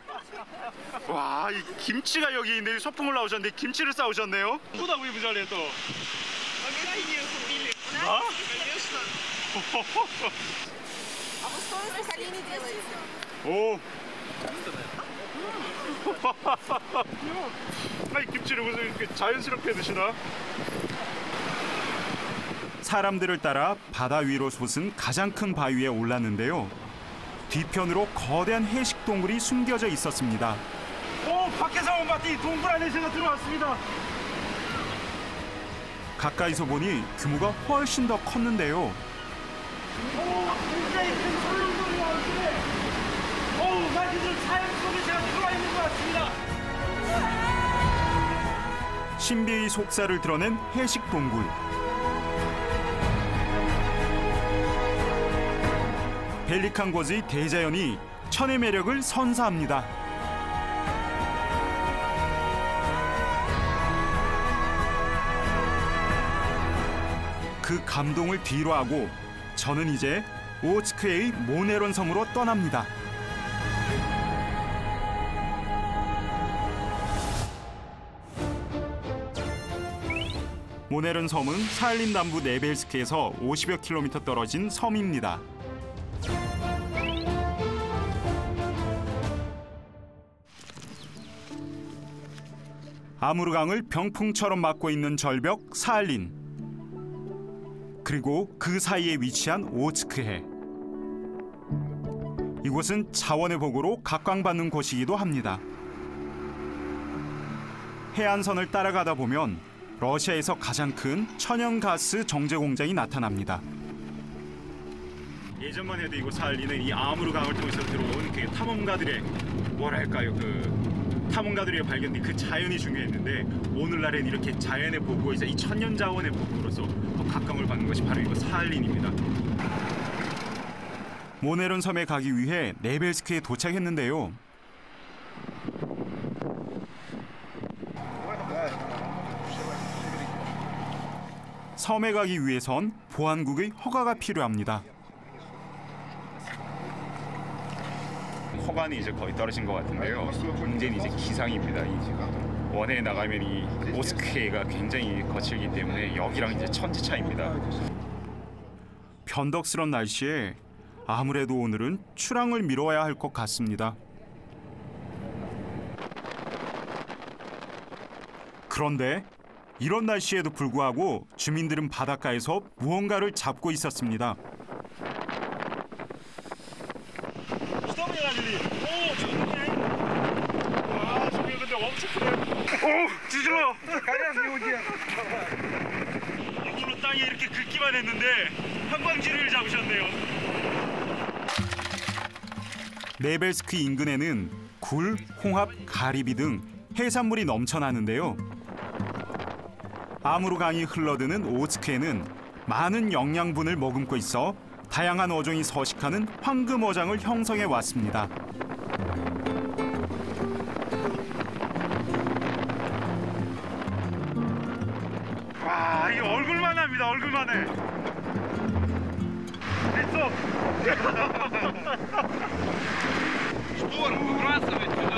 와, 이 김치가 여기 있는데 소풍을 나오셨는데 김치를 싸우셨네요. 누구다 우리 부자래 또. 아? 오. 아니 김치를 무슨 이렇게 자연스럽게 드시나? 사람들을 따라 바다 위로 솟은 가장 큰 바위에 올랐는데요. 뒤편으로 거대한 해식 동굴이 숨겨져 있었습니다. 오, 밖에서만 봤더니 동굴 안에 제가 들어왔습니다. 가까이서 보니 규모가 훨씬 더 컸는데요. 오, 굉장히 큰 설렁설이 나오는데, 마치 좀 자연 속에 제가 들어와 있는 것 같습니다. 신비의 속살을 드러낸 해식 동굴. 벨리칸 고즈의 대자연이 천의 매력을 선사합니다. 그 감동을 뒤로하고 저는 이제 오츠크해의 모네론 섬으로 떠납니다. 모네론 섬은 사할린 남부 네벨스크에서 50여 킬로미터 떨어진 섬입니다. 아무르강을 병풍처럼 막고 있는 절벽 사할린. 그리고 그 사이에 위치한 오츠크해. 이곳은 자원의 보고로 각광받는 곳이기도 합니다. 해안선을 따라가다 보면 러시아에서 가장 큰 천연가스 정제 공장이 나타납니다. 예전만 해도 이곳 사할린은 이 아무르강을 통해서 들어온 그 탐험가들의 뭐랄까요, 탐험가들이 발견된 그 자연이 중요했는데 오늘날엔 이렇게 자연의 보고이자 이 천연 자원의 보고로서 더 각광을 받는 것이 바로 이곳 사할린입니다. 모네론 섬에 가기 위해 네벨스크에 도착했는데요. 섬에 가기 위해선 보안국의 허가가 필요합니다. 허가는 이제 거의 떨어진 것 같은데요. 문제는 이제 기상입니다. 원해에 나가면 이 오츠크해가 굉장히 거칠기 때문에 여기랑 이제 천지 차이입니다. 변덕스런 날씨에 아무래도 오늘은 출항을 미뤄야 할 것 같습니다. 그런데 이런 날씨에도 불구하고 주민들은 바닷가에서 무언가를 잡고 있었습니다. 뒤질러! 이걸로 땅에 이렇게 긁기만 했는데 한광지를 잡으셨네요. 네벨스크 인근에는 굴, 홍합, 가리비 등 해산물이 넘쳐나는데요. 아무르강이 흘러드는 오츠크해는 많은 영양분을 머금고 있어 다양한 어종이 서식하는 황금어장을 형성해 왔습니다. 와, 이게 얼굴만 합니다. 얼굴만 해. 됐어. Шторм выбрасывает сюда.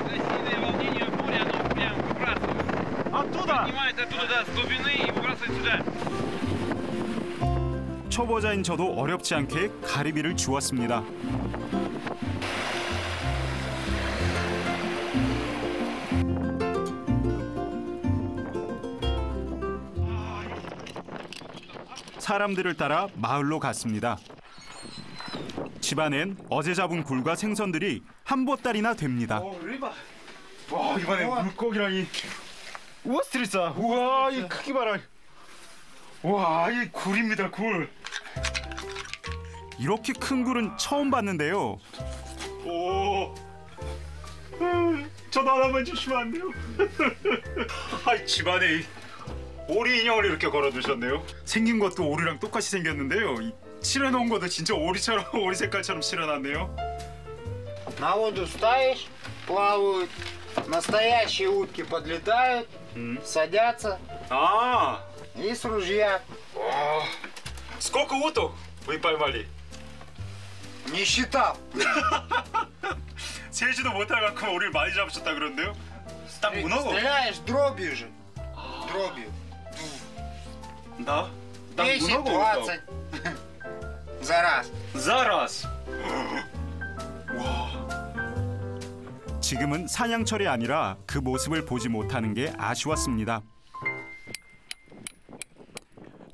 Сильное волнение моря, оно прям выбрасывает. оттуда. Поднимает оттуда, да, с глубины и выбрасывает сюда. 초보자인 저도 어렵지 않게 가리비를 주웠습니다. 사람들을 따라 마을로 갔습니다. 집안엔 어제 잡은 굴과 생선들이 한 보따리나 됩니다. 와, 이번에 물고기랑 이 우와스트리사. 우와, 이 크기 봐라. 와, 이 굴입니다. 굴. 이렇게 큰 굴은 처음 봤는데요. 오. 저도 하나만 주시면 안 돼요? 아, 집안에 오리 인형을 이렇게 걸어두셨네요. 생긴 것도 오리랑 똑같이 생겼는데요. 이 칠해놓은 것도 진짜 오리처럼 오리 색깔처럼 칠해놨네요. На воду ставишь, плавают. Настоящие утки подлетают, садятся 아, и с ружья. 와, сколько уток вы поймали? Не считал. 세지도 못해갖고 오리를 많이 잡으셨다 그러는데요. 딱 문어고. Стреляешь дробью же. Дробью. 나? 딱 10, 문어고. 20. За раз. 자라스. 지금은 사냥철이 아니라 그 모습을 보지 못하는 게 아쉬웠습니다.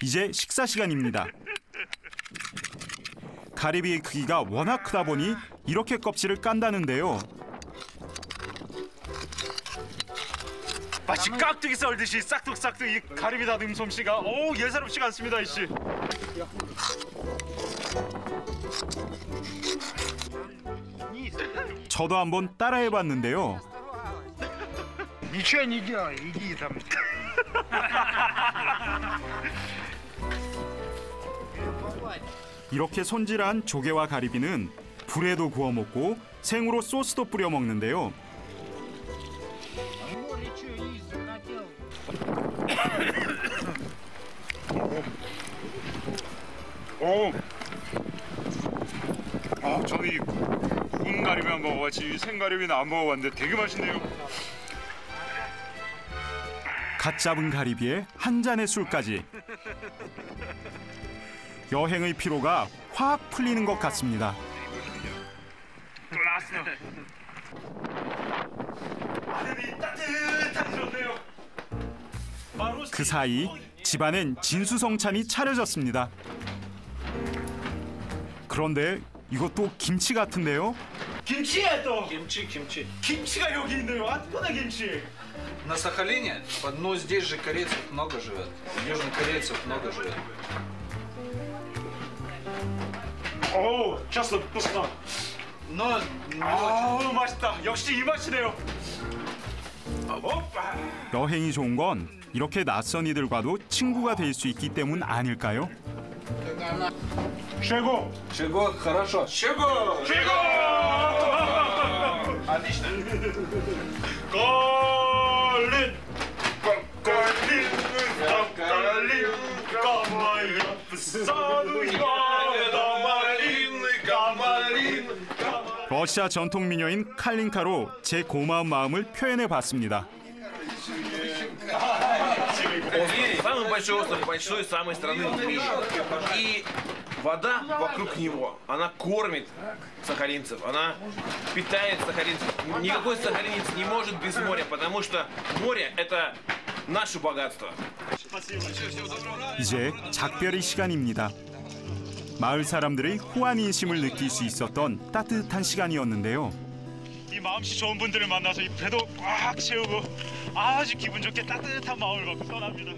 이제 식사 시간입니다. 가리비의 크기가 워낙 크다 보니 이렇게 껍질을 깐다는데요. 마치 깍두기 썰듯이 싹둑싹둑 이 가리비 다듬 솜씨가 예사롭지가 않습니다, 이씨. 저도 한번 따라해봤는데요. Ничего не делай, иди там. 이렇게 손질한 조개와 가리비는 불에도 구워 먹고 생으로 소스도 뿌려 먹는데요. 저는 이 구운 가리비만 먹어봤지 생가리비는 안 먹어봤는데 되게 맛있네요. 갓 잡은 가리비에 한 잔의 술까지. 여행의 피로가 확 풀리는 것 같습니다. 하늘이 따뜻하게 좋네요. 그 사이 집안엔 진수성찬이 차려졌습니다. 그런데 이것도 김치 같은데요? 김치에 또 Кимчи, кимчи. 김치가 여기 있네요. откуда 김치? На Сахалине, ну здесь же корейцев много живет. Южнокорейцев много живет. 쳤어, 떴어. Но 맛있다. 역시 이 맛이네요. 여행이 좋은 건 이렇게 낯선 이들과도 친구가 될 수 있기 때문 아닐까요? 최고. Чего? Хорошо. Чего? 최고. Отлично. 걸린 까마야 부산우야 러시아 전통 민요인 칼린카로 제 고마운 마음을 표현해 봤습니다. Самый большой остров, большой самой страны в мире. И вода вокруг него, она кормит сахалинцев, она питает сахалинцев. Никакой сахалинец не может без моря, потому что море – это наше богатство. 이제 작별의 시간입니다. 마을 사람들의 호환 인심을 느낄 수 있었던 따뜻한 시간이었는데요. 이 마음씨 좋은 분들을 만나서 이 배도 꽉 채우고 아주 기분 좋게 따뜻한 마음을 갖고 떠납니다.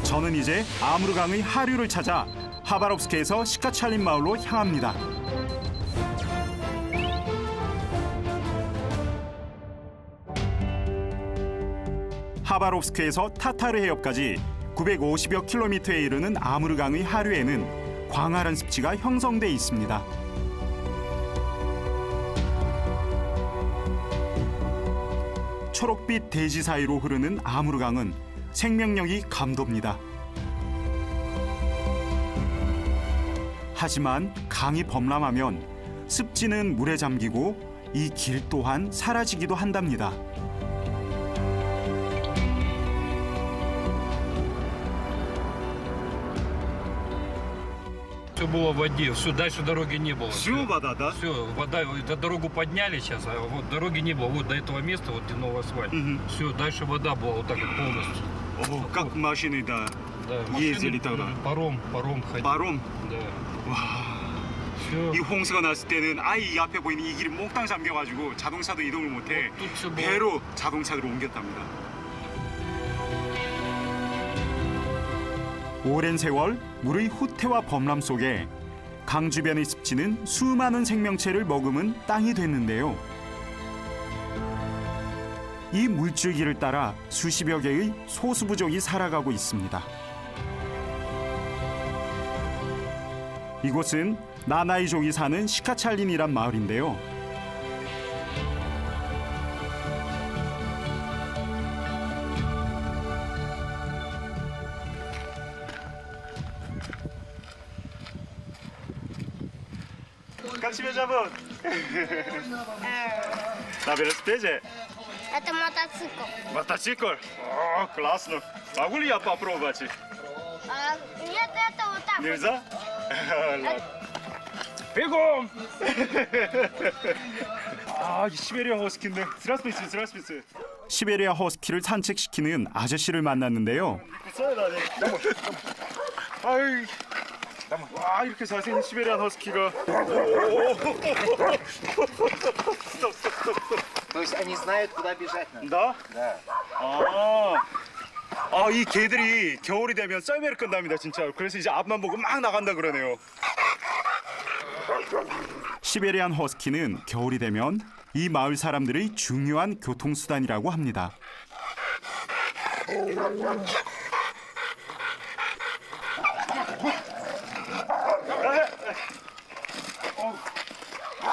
저는 이제 아무르강의 하류를 찾아 하바롭스크에서 시카찰린 마을로 향합니다. 하바롭스크에서 타타르 해협까지 950여 킬로미터에 이르는 아무르강의 하류에는 광활한 습지가 형성돼 있습니다. 초록빛 대지 사이로 흐르는 아무르강은 생명력이 감돕니다. 하지만 강이 범람하면 습지는 물에 잠기고 이 길 또한 사라지기도 한답니다. Все было в воде, все, дальше дороги не было. Всю вода, да? Все, вода, это дорогу подняли сейчас, а вот дороги не было. Вот до этого места, вот где новый асфальт. Все, дальше вода была вот так вот полностью. как машины, да. Да, ездили тогда. Паром ходил. 바롬. Да. 이 홍수가 났을 때는 아예 이 앞에 보이는 이 길이 몽땅 잠겨가지고 자동차도 이동을 못해 배로 자동차로 옮겼답니다. 오랜 세월 물의 후퇴와 범람 속에 강 주변의 습지는 수많은 생명체를 머금은 땅이 됐는데요. 이 물줄기를 따라 수십여 개의 소수부족이 살아가고 있습니다. 이곳은 나나이족이 사는 시카찰린이란 마을인데요. Как тебя зовут? На велосипеде? Это мотоцикл. Мотоцикл? О, классно. Могу ли я попробовать? Нет, это вот так. Нельзя? Бегом! 아, 이 시베리아 허스키인데. Здравствуйте, здравствуйте. 시베리아 허스키를 산책시키는 아저씨를 만났는데요. 아이, 와 이렇게 잘생긴 시베리안 허스키가. То есть они знают, куда бежать надо. 나? Да. 이 개들이 겨울이 되면 썰매를 끈답니다, 진짜. 그래서 이제 앞만 보고 막 나간다 그러네요. 시베리안 허스키는 겨울이 되면 이 마을 사람들의 중요한 교통수단이라고 합니다.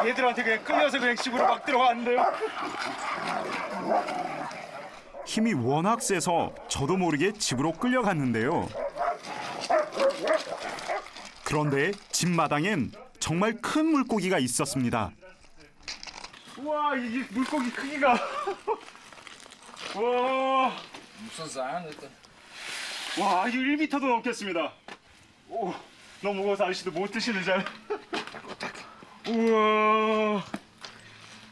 얘들한테 그냥 끌려서 그냥 집으로 막 들어가는데요. 힘이 워낙 세서 저도 모르게 집으로 끌려갔는데요. 그런데 집 마당엔 정말 큰 물고기가 있었습니다. 우와, 이게 물고기 크기가. 와, 와, 이거 1m도 넘겠습니다. 오, 너무 무거워서 아저씨도 못 드시는 잘. 우와,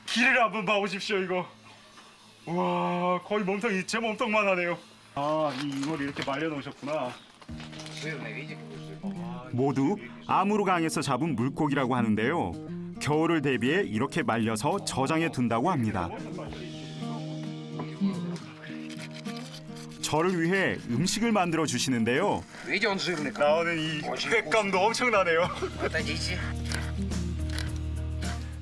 길을 한번 봐보십시오, 이거. 우와, 거의 몸통이 제 몸통만 하네요. 이걸 이렇게 말려놓으셨구나. 모두 아무르강에서 잡은 물고기라고 하는데요. 겨울을 대비해 이렇게 말려서 저장해 둔다고 합니다. 저를 위해 음식을 만들어 주시는데요. 나오는 이 횟감도 엄청나네요.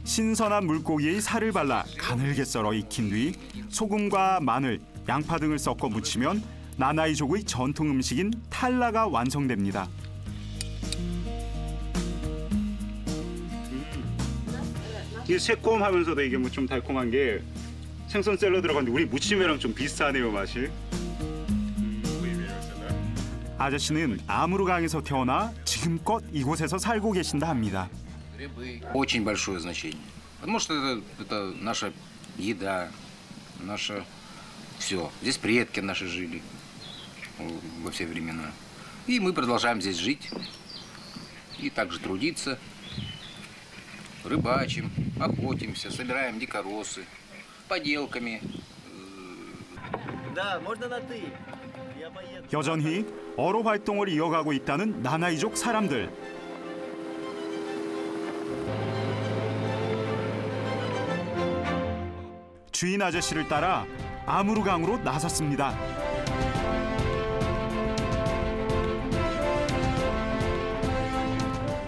신선한 물고기의 살을 발라 가늘게 썰어 익힌 뒤 소금과 마늘, 양파 등을 섞어 무치면 나나이족의 전통 음식인 탈라가 완성됩니다. 이 새콤하면서도 이게 뭐 좀 달콤한 게 생선 샐러드 들어갔는데 우리 무침이랑 좀 비슷하네요, 맛이. 아저씨는 아무르강에서 태어나 지금껏 이곳에서 살고 계신다 합니다. Очень большое значение. Потому что это наша еда, наше все. Здесь предки наши жили во все времена. И мы продолжаем здесь жить. И также трудиться. Рыбачим, охотимся, собираем дикоросы, поделками. Да, можно на ты. 여전히 어로 활동을 이어가고 있다는 나나이족 사람들. 주인 아저씨를 따라 아무르강으로 나섰습니다.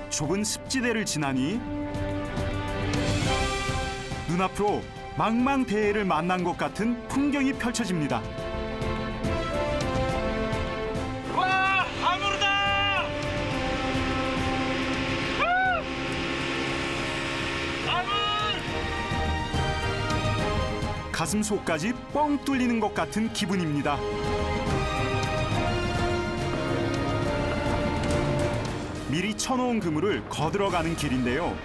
좁은 습지대를 지나니 눈앞으로 망망대해를 만난 것 같은 풍경이 펼쳐집니다. 와, 아무르다! 가슴 속까지 뻥 뚫리는 것 같은 기분입니다. 미리 쳐놓은 그물을 거들어가는 길인데요.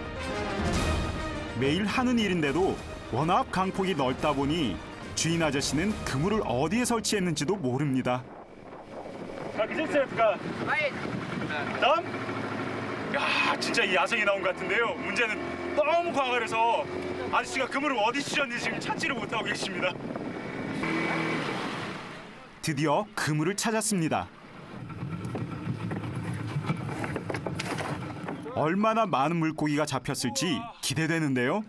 매일 하는 일인데도 워낙 강폭이 넓다 보니 주인 아저씨는 그물을 어디에 설치했는지도 모릅니다. 다음? 야, 진짜 이 야생이 나온 것 같은데요. 문제는 너무 광활해서 아저씨가 그물을 어디 치셨는지 지금 찾지를 못하고 계십니다. 드디어 그물을 찾았습니다. 얼마나 많은 물고기가 잡혔을지 기대되는데요.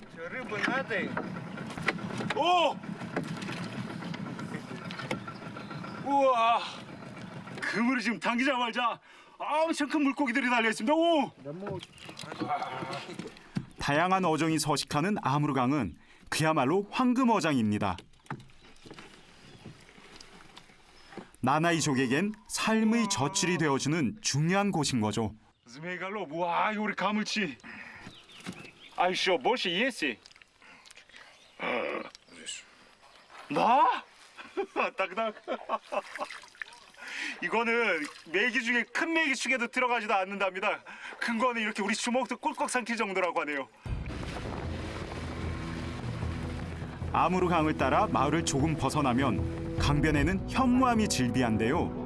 오! 우와! 그물이 지금 당기자마자 엄청 큰 물고기들이 달려 있습니다. 오! 다양한 어종이 서식하는 아무르강은 그야말로 황금어장입니다. 나나이족에겐 삶의 젖줄이 되어주는 중요한 곳인 거죠. Змейголов, 와, 이거 우리 가물치. А еще больше есть? 나? 딱딱. 이거는 메기 중에 큰 메기 축에도 들어가지도 않는답니다. 큰 거는 이렇게 우리 주먹도 꿀꺽 삼킬 정도라고 하네요. 아무르강을 따라 마을을 조금 벗어나면 강변에는 현무암이 즐비한데요.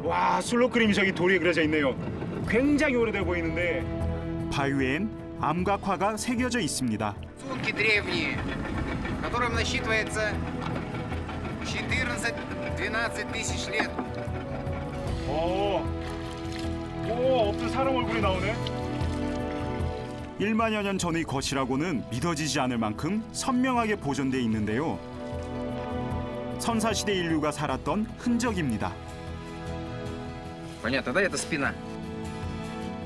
와, 술로 그림이 저기 돌에 그려져 있네요. 굉장히 오래돼 보이는데 바위엔 암각화가 새겨져 있습니다. Сутки древние. в котором насчитывается 14-12 тысяч лет. 없던 사람 얼굴이 나오네. 1만여 년 전의 것이라고는 믿어지지 않을 만큼 선명하게 보존돼 있는데요. 선사시대 인류가 살았던 흔적입니다. Понятно, да? Это спина.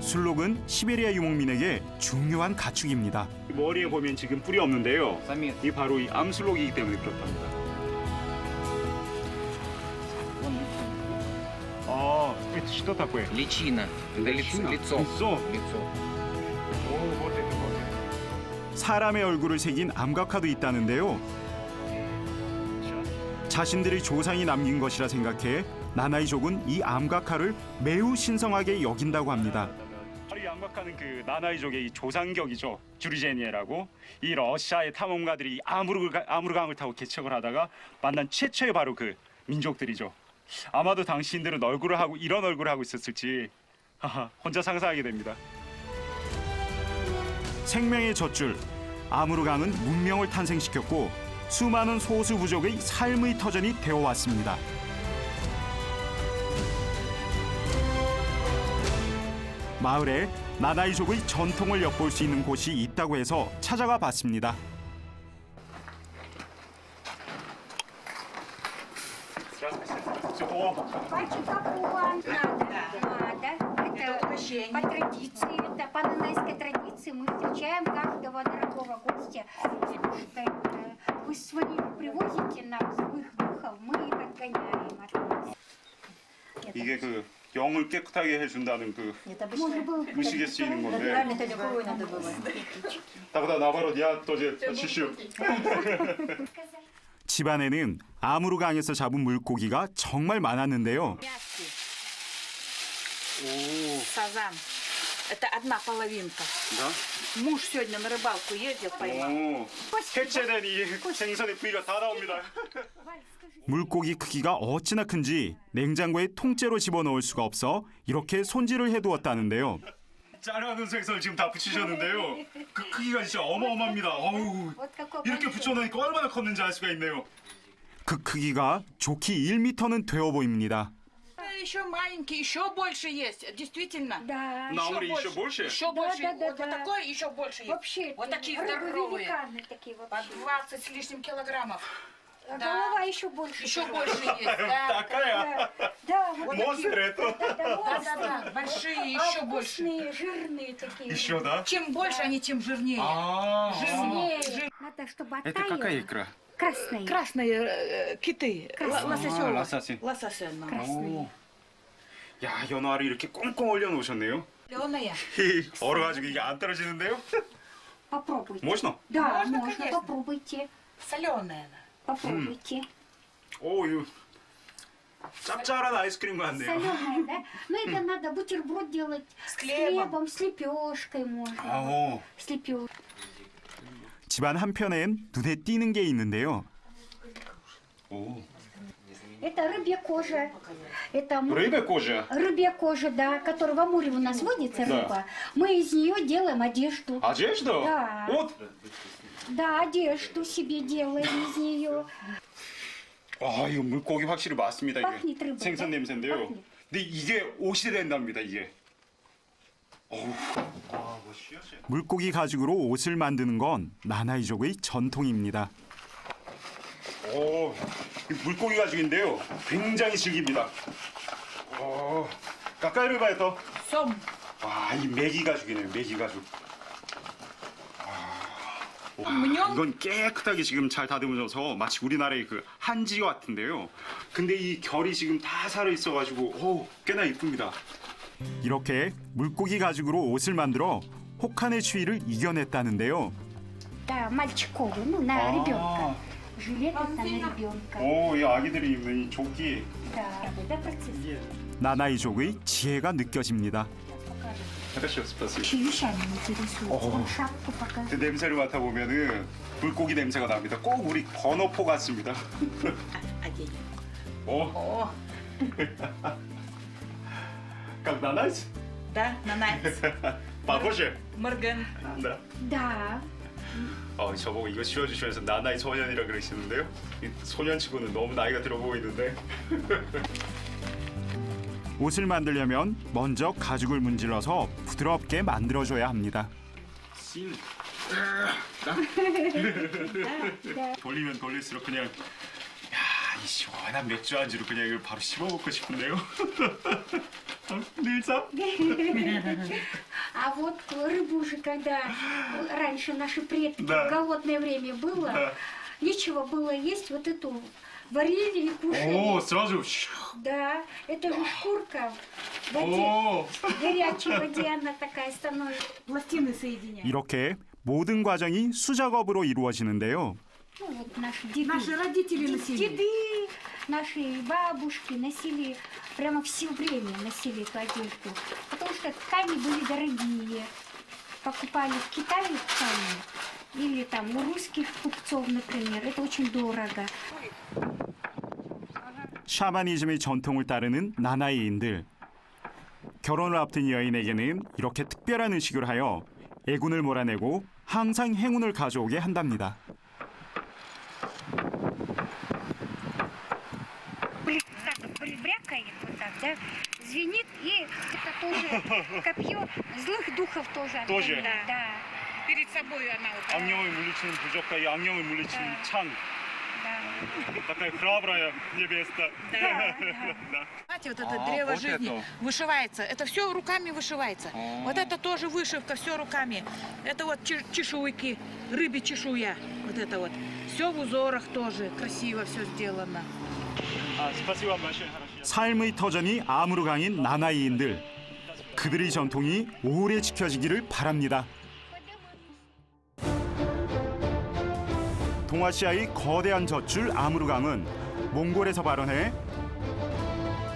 술록은 시베리아 유목민에게 중요한 가축입니다. 머리에 보면 지금 뿔이 없는데요. 이 바로 이 암술록이기 때문에 그렇답니다. это что такое? Личина. Это лицо. 사람의 얼굴을 새긴 암각화도 있다는데요. 자신들의 조상이 남긴 것이라 생각해 나나이족은 이 암각화를 매우 신성하게 여긴다고 합니다. 이 암각화는 그 나나이족의 이 조상격이죠. 주리제니에라고. 이 러시아의 탐험가들이 이 아무르강을 타고 개척을 하다가 만난 최초의 바로 그 민족들이죠. 아마도 당신들은 이런 얼굴을 하고 있었을지 혼자 상상하게 됩니다. 생명의 젖줄 아무르강은 문명을 탄생시켰고 수많은 소수 부족의 삶의 터전이 되어왔습니다. 마을에 나나이족의 전통을 엿볼 수 있는 곳이 있다고 해서 찾아가 봤습니다. По традиции, это по нанайской традиции мы встречаем каждого дорогого гостя. Вы своих привозите нам, своих духов, мы их отгоняем от нас. 이게 그 영을 깨끗하게 해준다는 그 의식에 쓰이는 건데. 나바로 야 또제 치슈. 집안에는 아무르강에서 잡은 물고기가 정말 많았는데요. Сазан. Это одна половинка. Да? Муж сегодня на рыбалку ездил, поймал. 해체된 이 생선의 부위가 다 나옵니다. 물고기 크기가 어찌나 큰지 냉장고에 통째로 집어넣을 수가 없어 이렇게 손질을 해두었다는데요. 자르는 생선을 지금 다 붙이셨는데요. 그 크기가 진짜 어마어마합니다. 어우, 이렇게 붙여놓으니까 얼마나 컸는지 알 수가 있네요. 그 크기가 좋기 1m는 되어 보입니다. Еще маленький, еще больше есть, действительно. Да. Еще больше? Еще больше. Да, вот такое еще больше есть. Вообще, вот такие здоровые. По 20 с лишним килограммов. Голова еще больше. Еще больше есть, да. Такая? Да, вот монстр это. Да, большие, еще больше. Вкусные, жирные такие. Еще, да? Чем больше они, тем жирнее. Жирнее. Надо, чтобы оттаяло. Это какая икра? Красные. Красные киты. лососи. Лососёна. Красные. 야, 연어알을 이렇게 꽁꽁 얼려 놓으셨네요. Соленая. 얼어가지고 이게 안 떨어지는데요? Попробуйте. можно? Да, Можно, можно. конечно. Попробуйте. Соленая. Попробуйте. 오, 이거 짭짤한 아이스크림 같네요. Соленая, да? Но это надо бутерброд делать с хлебом, с лепешкой можно. С лепешкой. 집안 한편엔 눈에 띄는 게 있는데요. 오. Это рыбья кожа. Это рыбья кожа? Рыбья кожа, да, которая в Амуре у нас водится рыба. Мы из нее делаем одежду. Одежду? Да. Вот. Да, одежду себе делаем из нее. 아, 이거 물고기 확실히 맛있습니다. 이게 Пахнет рыбой. 생선 да? 냄새인데요. Пахнет. 근데 이게 옷이 된답니다. 이게. 어우. 물고기 가죽으로 옷을 만드는 건 나나이족의 전통입니다. 오, 물고기 가죽인데요. 굉장히 질깁니다. 가까이를 봐요 또. 쏨. 와, 이 메기 가죽이네요. 메기 가죽. 와, 이건 깨끗하게 지금 잘 다듬어져서 마치 우리나라의 그 한지 같은데요. 근데 이 결이 지금 다 살아 있어가지고 꽤나 이쁩니다. 이렇게 물고기 가죽으로 옷을 만들어 혹한의 추위를 이겨냈다는데요. Да, мальчиковый, ну, на ребенка. Жилет это на ребенка. 오, 이 아기들이 입는 이 조끼. Да, да, процесс. 나나이족의 지혜가 느껴집니다. Хорошо, спасибо. Вещами интересуется. Шапку пока. 그 냄새를 맡아보면은 물고기 냄새가 납니다. 꼭 우리 건어포 같습니다. 오. Как нанайс? Да, нанайс. Похоже? Морган. Да. Да. 저보고 이거 씌워주시면서 나나이 소년이라 그러시는데요. 이 소년치고는 너무 나이가 들어 보이는데. 옷을 만들려면 먼저 가죽을 문질러서 부드럽게 만들어줘야 합니다. 돌리면 돌릴수록 그냥 이 시원한 맥주 안주로 그냥 이걸 바로 씹어 먹고 싶은데요. 늘상. А вот рыбу уже, когда раньше наши предки, в голодное время было, нечего было есть, вот эту варили и кушали. О, сразу. Да, это же шкурка. В воде, горячей воде она такая становится. Пластины соединяют. 이렇게 모든 과정이 수작업으로 이루어지는데요. Ну, вот наши деды. Наши родители носили. Деды, наши бабушки носили, прямо все время носили эту одежду. Потому что ткани были дорогие. Покупали в Китае ткани. Или там у русских купцов, например. Это очень дорого. 샤머니즘의 전통을 따르는 나나이인들. 결혼을 앞둔 여인에게는 이렇게 특별한 의식을 하여 애군을 몰아내고 항상 행운을 가져오게 한답니다. Брякает вот так, да, звенит, и это тоже копье злых духов тоже. Тоже? Да. Перед собой она вот. 악령을 물리치는 부적과 이 악령을 물리치는 창. Такая храбрая, небесная. Знаете, вот это древо жизни вышивается. Это все руками вышивается. Вот это тоже вышивка, все руками. Это вот чешуйки, рыбья чешуя. Вот это вот. Все в узорах тоже красиво все сделано. 삶의 터전이 아무르강인 나나이인들. 그들의 전통이 오래 지켜지기를 바랍니다. 동아시아의 거대한 젖줄 아무르강은 몽골에서 발원해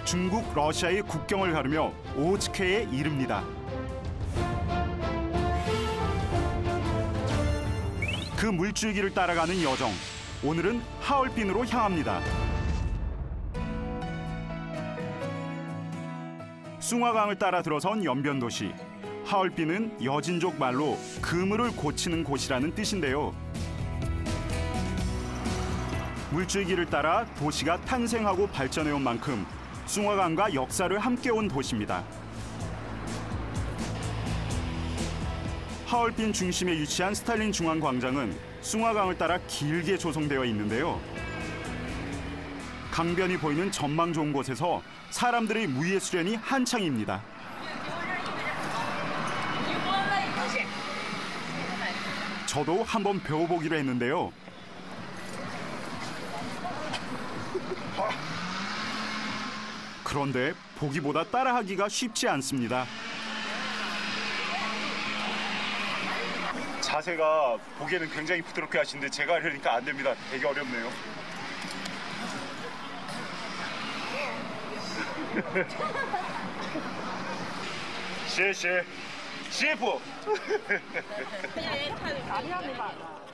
중국, 러시아의 국경을 가르며 오츠케에 이릅니다. 그 물줄기를 따라가는 여정, 오늘은 하얼빈으로 향합니다. 숭화강을 따라 들어선 연변도시. 하얼빈은 여진족 말로 그물을 고치는 곳이라는 뜻인데요. 물줄기를 따라 도시가 탄생하고 발전해온 만큼 숭화강과 역사를 함께 온 도시입니다. 하얼빈 중심에 위치한 스탈린 중앙광장은 숭화강을 따라 길게 조성되어 있는데요. 강변이 보이는 전망 좋은 곳에서 사람들의 무예 수련이 한창입니다. 저도 한번 배워보기로 했는데요. 그런데 보기보다 따라하기가 쉽지 않습니다. 자세가 보기에는 굉장히 부드럽게 하시는데 제가 하려니까 안 됩니다. 되게 어렵네요. 셰프.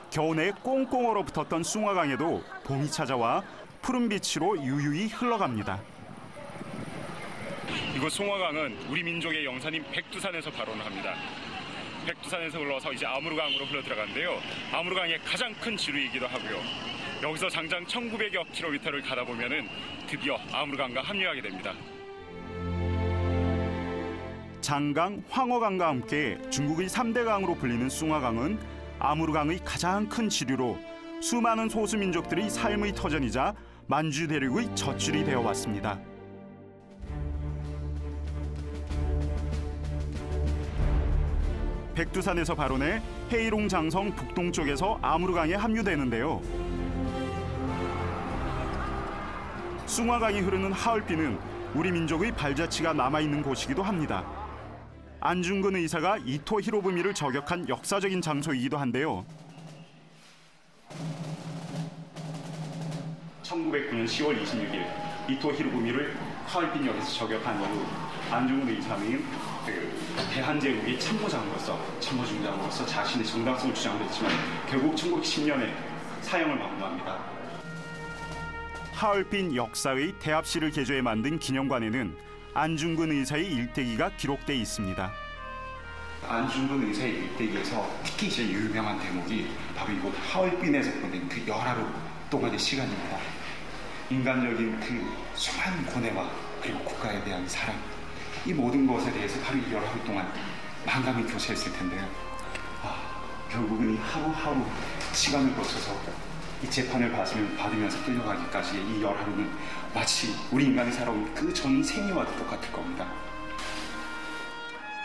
겨우내 꽁꽁 얼어붙었던 숭화강에도 봄이 찾아와 푸른 빛으로 유유히 흘러갑니다. 이곳 숭화강은 우리 민족의 영산인 백두산에서 발원합니다. 백두산에서 흘러서 이제 아무르강으로 흘러 들어가는데요. 아무르강의 가장 큰 지류이기도 하고요. 여기서 장장 1900여 킬로미터를 가다 보면은 드디어 아무르강과 합류하게 됩니다. 장강, 황허강과 함께 중국의 3대 강으로 불리는 숭화강은 아무르강의 가장 큰 지류로 수많은 소수민족들의 삶의 터전이자 만주 대륙의 젖줄이 되어 왔습니다. 백두산에서 발원해 헤이롱 장성 북동쪽에서 아무르강에 합류되는데요. 숭화강이 흐르는 하얼빈은 우리 민족의 발자취가 남아있는 곳이기도 합니다. 안중근 의사가 이토 히로부미를 저격한 역사적인 장소이기도 한데요. 1909년 10월 26일 이토 히로부미를 하얼빈역에서 저격한 이후 안중근 의사는 대한제국의 참모중장으로서 자신의 정당성을 주장을 했지만 결국 1910년에 사형을 막무합니다. 하얼빈 역사의 대합시를 개조해 만든 기념관에는 안중근 의사의 일대기가 기록돼 있습니다. 안중근 의사의 일대기에서 특히 이제 유명한 대목이 바로 이곳 하얼빈에서 보낸 그 열하루 동안의 시간입니다. 인간적인 그 수많은 고뇌와 그리고 국가에 대한 사랑, 이 모든 것에 대해서 바로 이 열하루 동안 만감이 교차했을 텐데요. 결국은 이 하루하루 시간을 거쳐서 이 재판을 받으면서 끌려가기까지의 이 열하루는 마치 우리 인간이 살아온 그 전 생애와도 똑같을 겁니다.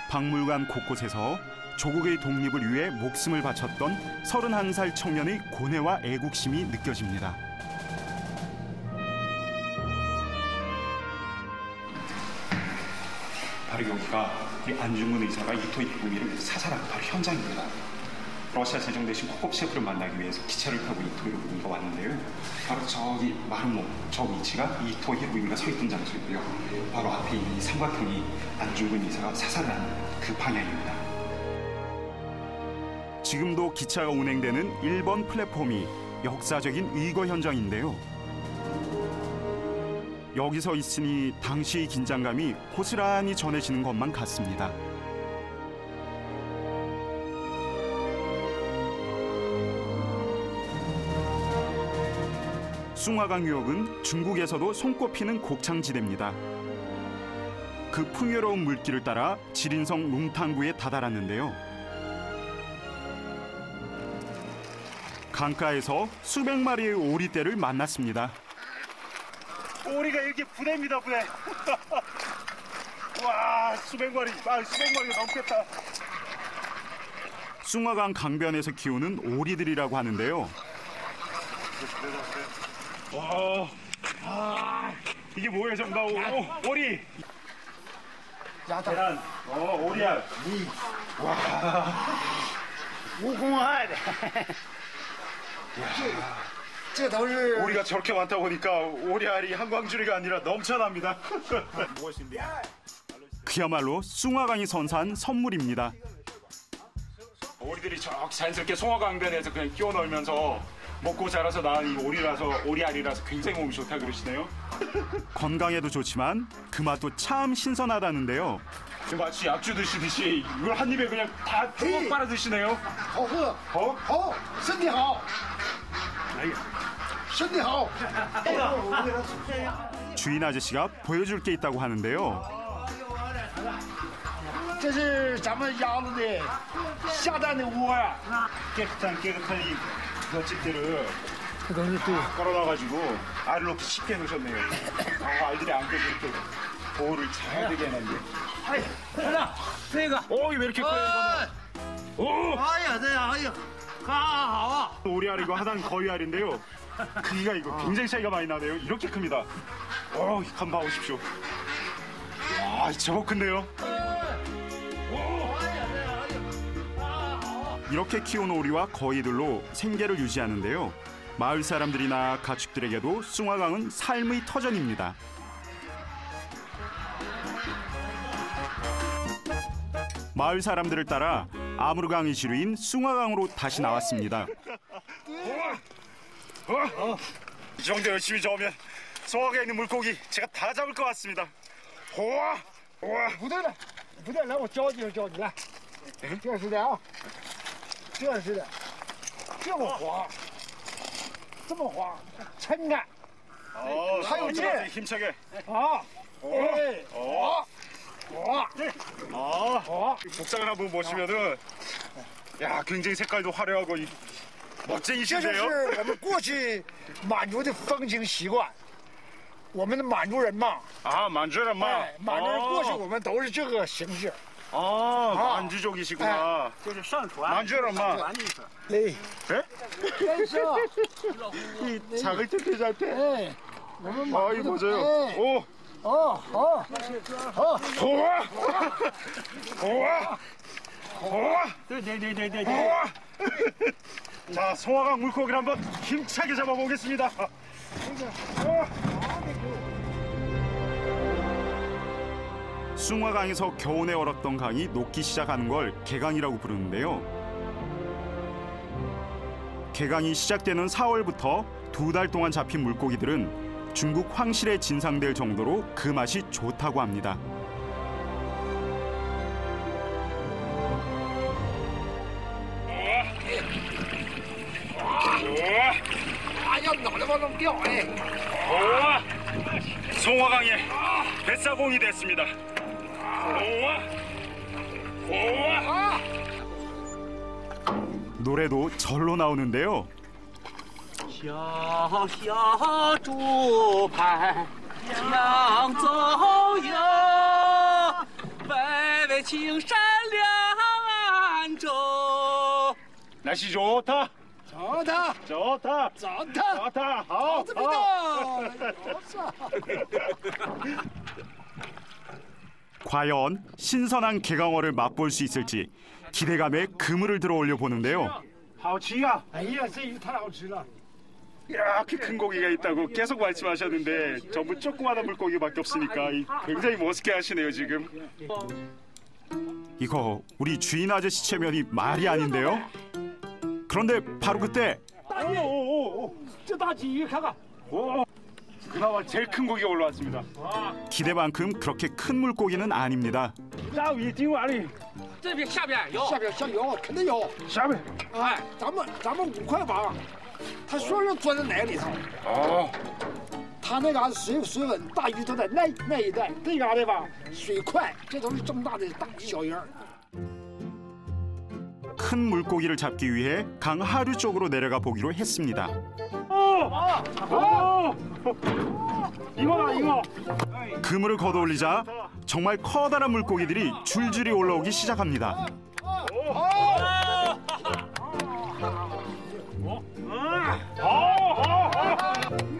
박물관 곳곳에서 조국의 독립을 위해 목숨을 바쳤던 31살 청년의 고뇌와 애국심이 느껴집니다. 바로 여기가 이 안중근 의사가 이토 히로부미를 사살한 바로 현장입니다. 러시아 제정대신 코kop 셰프를 만나기 위해서 기차를 타고 이토 히로부미가 왔는데요. 바로 저기 마름모 저 위치가 이토 히로부미가 서 있던 장소이고요. 바로 앞에 있는 이 삼각형이 안중근 의사가 사살을 한 그 방향입니다. 지금도 기차가 운행되는 1번 플랫폼이 역사적인 의거 현장인데요. 여기서 있으니 당시의 긴장감이 고스란히 전해지는 것만 같습니다. 숭화강유역은 중국에서도 손꼽히는 곡창지대입니다. 그 풍요로운 물길을 따라 지린성 룽탕구에 다다랐는데요. 강가에서 수백 마리의 오리떼를 만났습니다. 오리가 이렇게 부대입니다, 부대. 와, 수백 마리가 넘겠다. 숭화강 강변에서 키우는 오리들이라고 하는데요. 이게 뭐예요, 정말? 오리. 계란. 오리알. 와. 무궁화. 오리가 저렇게 많다 보니까 오리알이 한광주리가 아니라 넘쳐납니다. 그야말로 숭화강이 선사한 선물입니다. 오리들이 자연스럽게 송화강변에서 그냥 끼워놀면서 먹고 자라서 낳은 이 오리알이라서 굉장히 몸이 좋다 그러시네요. 건강에도 좋지만 그 맛도 참 신선하다는데요. 마치 약주 드시듯이 이걸 한 입에 그냥 다 쭉 빨아 드시네요. 好喝，好，身体好，身体好。 주인 아저씨가 보여줄 게 있다고 하는데요. 这是咱们鸭子的下蛋的窝呀。 깨끗한 이 볏집들을 깔아놔가지고 알을 넣기 쉽게 놓으셨네요. 알들이 안 깨져 이렇게 보호를 잘 되게 해놨네. 하나,这个。 왜 이렇게 커요 이거는? 哎呀，这呀，哎呀，好。 오리알 이거 하단 거위 알인데요. 크기가 이거 굉장히 차이가 많이 나네요. 이렇게 큽니다. 한번 봐보십시오. 와, 제법 큰데요. 이렇게 키운 오리와 거위들로 생계를 유지하는데요. 마을 사람들이나 가축들에게도 숭화강은 삶의 터전입니다. 마을 사람들을 따라 아무르강의 지류인 숭화강으로 다시 나왔습니다. 이 정도 열심히 저으면 송화강에 있는 물고기 제가 다 잡을 것 같습니다. 不对了，不对，来，我教你来，这是的啊，这是的，这么滑，这么滑，撑啊，还有劲， 힘차게. 복상을 한번 보시면은 야, 굉장히 색깔도 화려하고 这 멋쟁이신데요. 就是我们过去满族的风情习惯。我们的满族人嘛，满族人嘛，满族人过去我们都是这个形式。 만주족이시구나. 就是上传。 만주人嘛. 네. 그래서 이 작을 때 대자한테. 이 맞아요. 자, 송화강 물고기를 한번 힘차게 잡아보겠습니다. 숭화강에서 겨우내 얼었던 강이 녹기 시작하는 걸 개강이라고 부르는데요. 개강이 시작되는 4월부터 2달 동안 잡힌 물고기들은 중국 황실에 진상될 정도로 그 맛이 좋다고 합니다. 오와 송화강의 뱃사공이 됐습니다. 오와 노래도 절로 나오는데요. 小小竹排扬走哟，巍巍青山两洲。 날씨 좋다. 좋다. 좋다. 좋다. 좋다. 과연 신선한 개강어를 맛볼 수 있을지 기대감에 그물을 들어 올려 보는데요. 好吃啊！ 哎呀，这鱼太好吃了。 이렇게 큰 고기가 있다고 계속 말씀하셨는데 전부 조그마한 물고기밖에 없으니까 굉장히 멋있게 하시네요 지금. 이거 우리 주인 아저씨 체면이 말이 아닌데요. 그런데 바로 그때 这大鲫鱼看看，그나마 제일 큰 고기가 올라왔습니다. 기대만큼 그렇게 큰 물고기는 아닙니다. 大鱼今晚里这边下边有，下边有，肯定有。下面，哎，咱们5块八，他所有人钻在那里头。哦，他那嘎水温大鱼都在那一带，这嘎的吧水快，这都是这么大的大小鱼。 큰 물고기를 잡기 위해 강 하류 쪽으로 내려가 보기로 했습니다. 이거다. 그물을 걷어올리자 정말 커다란 물고기들이 줄줄이 올라오기 시작합니다.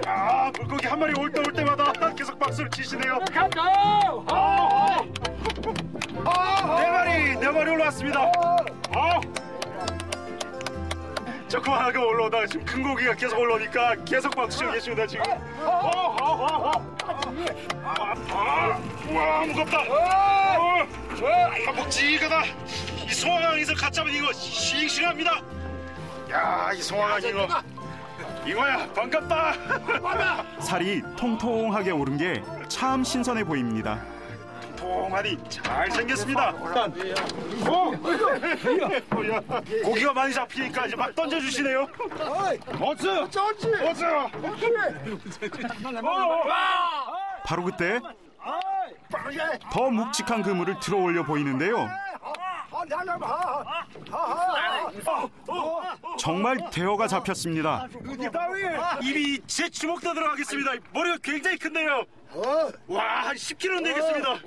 야, 물고기 한 마리 올 때마다 계속 박수를 치시네요. 네 마리 올라왔습니다. 조그만하게 올라오다가 지금 큰 고기가 계속 올라오니까 계속 박수 치고 계십니다 지금. 와 무겁다. 묵직하다. 이 송화강에서 갓 잡은 이거 싱싱합니다. 야, 이 송화강 잉어야 반갑다. 살이 통통하게 오른 게 참 신선해 보입니다. 통통하니 잘 생겼습니다. 고기가 많이 잡히니까 이제 막 던져주시네요. 어쭈! 바로 그때 더 묵직한 그물을 들어 올려 보이는데요. 정말 대어가 잡혔습니다. 입이 제 주먹도 들어가겠습니다. 머리가 굉장히 큰데요. 와, 한 10kg 되겠습니다.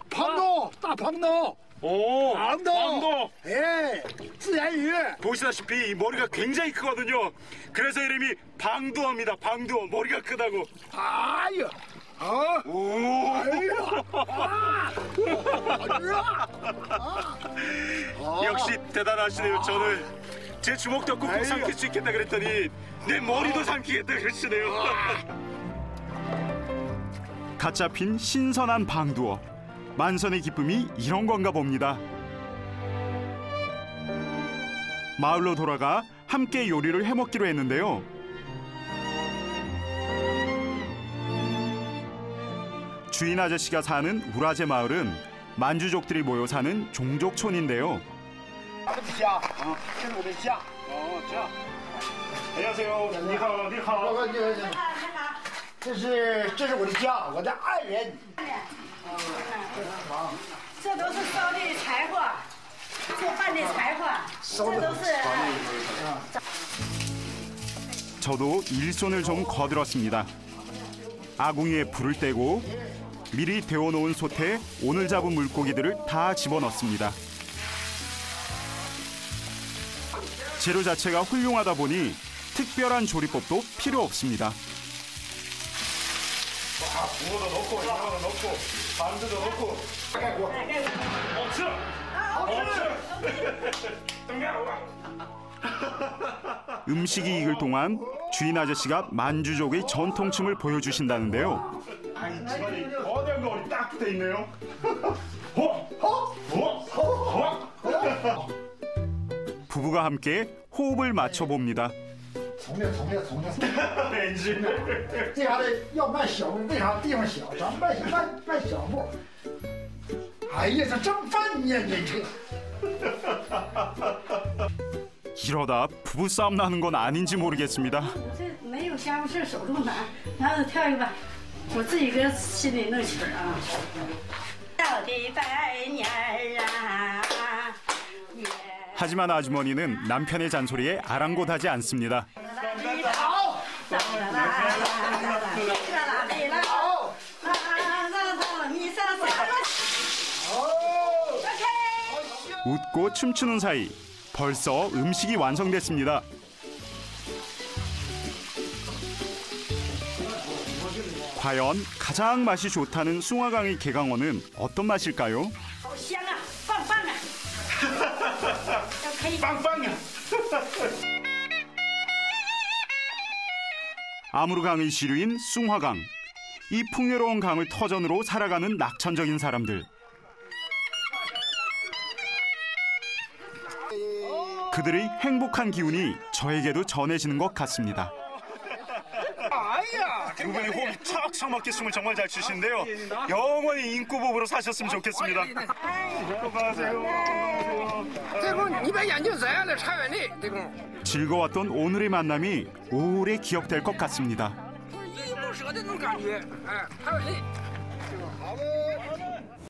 방도,大방도. 오, 방도. 예, 自然鱼. 보시다시피 이 머리가 굉장히 크거든요. 그래서 이름이 방두어입니다. 방두어. 머리가 크다고. 아유. 역시 대단하시네요. 저는 제 주먹도 꾹꾹 삼킬 수 있겠다 그랬더니 내 머리도 삼키겠다 그러시네요. 갓 잡힌 신선한 방두어. 만선의 기쁨이 이런 건가 봅니다. 마을로 돌아가 함께 요리를 해먹기로 했는데요. 주인 아저씨가 사는 우라제 마을은 만주족들이 모여 사는 종족촌인데요. 안녕하세요. 니하오. 这是我的家，我的爱人。这都是烧的柴火，做饭的柴火，这都是。 저도 일손을 좀 거들었습니다. 아궁이에 불을 떼고 미리 데워놓은 솥에 오늘 잡은 물고기들을 다 집어넣습니다. 재료 자체가 훌륭하다 보니 특별한 조리법도 필요 없습니다. 붕어도 넣고, 이거도 넣고, 반두도 넣고. 음식이 익을 동안 주인 아저씨가 만주족의 전통춤을 보여주신다는데요. 아이 집안에 거대한 거울이 딱 붙어 있네요. 부부가 함께 호흡을 맞춰봅니다. 从这，这嘎的要卖小木，为啥地方小？咱卖小木。哎呀，这真笨呀，你这。 이러다 부부싸움 나는 건 아닌지 모르겠습니다. 这没有有家务事手中拿，然后跳一个吧，我自己个心里弄曲儿啊。到的百年啊。 하지만 아주머니는 남편의 잔소리에 아랑곳하지 않습니다. 웃고 춤추는 사이 벌써 음식이 완성됐습니다. 과연 가장 맛이 좋다는 숭화강의 개강어는 어떤 맛일까요? 香啊，棒棒啊！ 빵빵이야. 아무르강의 시류인 숭화강. 이 풍요로운 강을 터전으로 살아가는 낙천적인 사람들. 그들의 행복한 기운이 저에게도 전해지는 것 같습니다. 두 분이 호흡이 척척 맞게 숨을 정말 잘 쉬시는데요. 영원히 인구부부로 사셨으면 좋겠습니다. 즐거웠던 오늘의 만남이 오래 기억될 것 같습니다.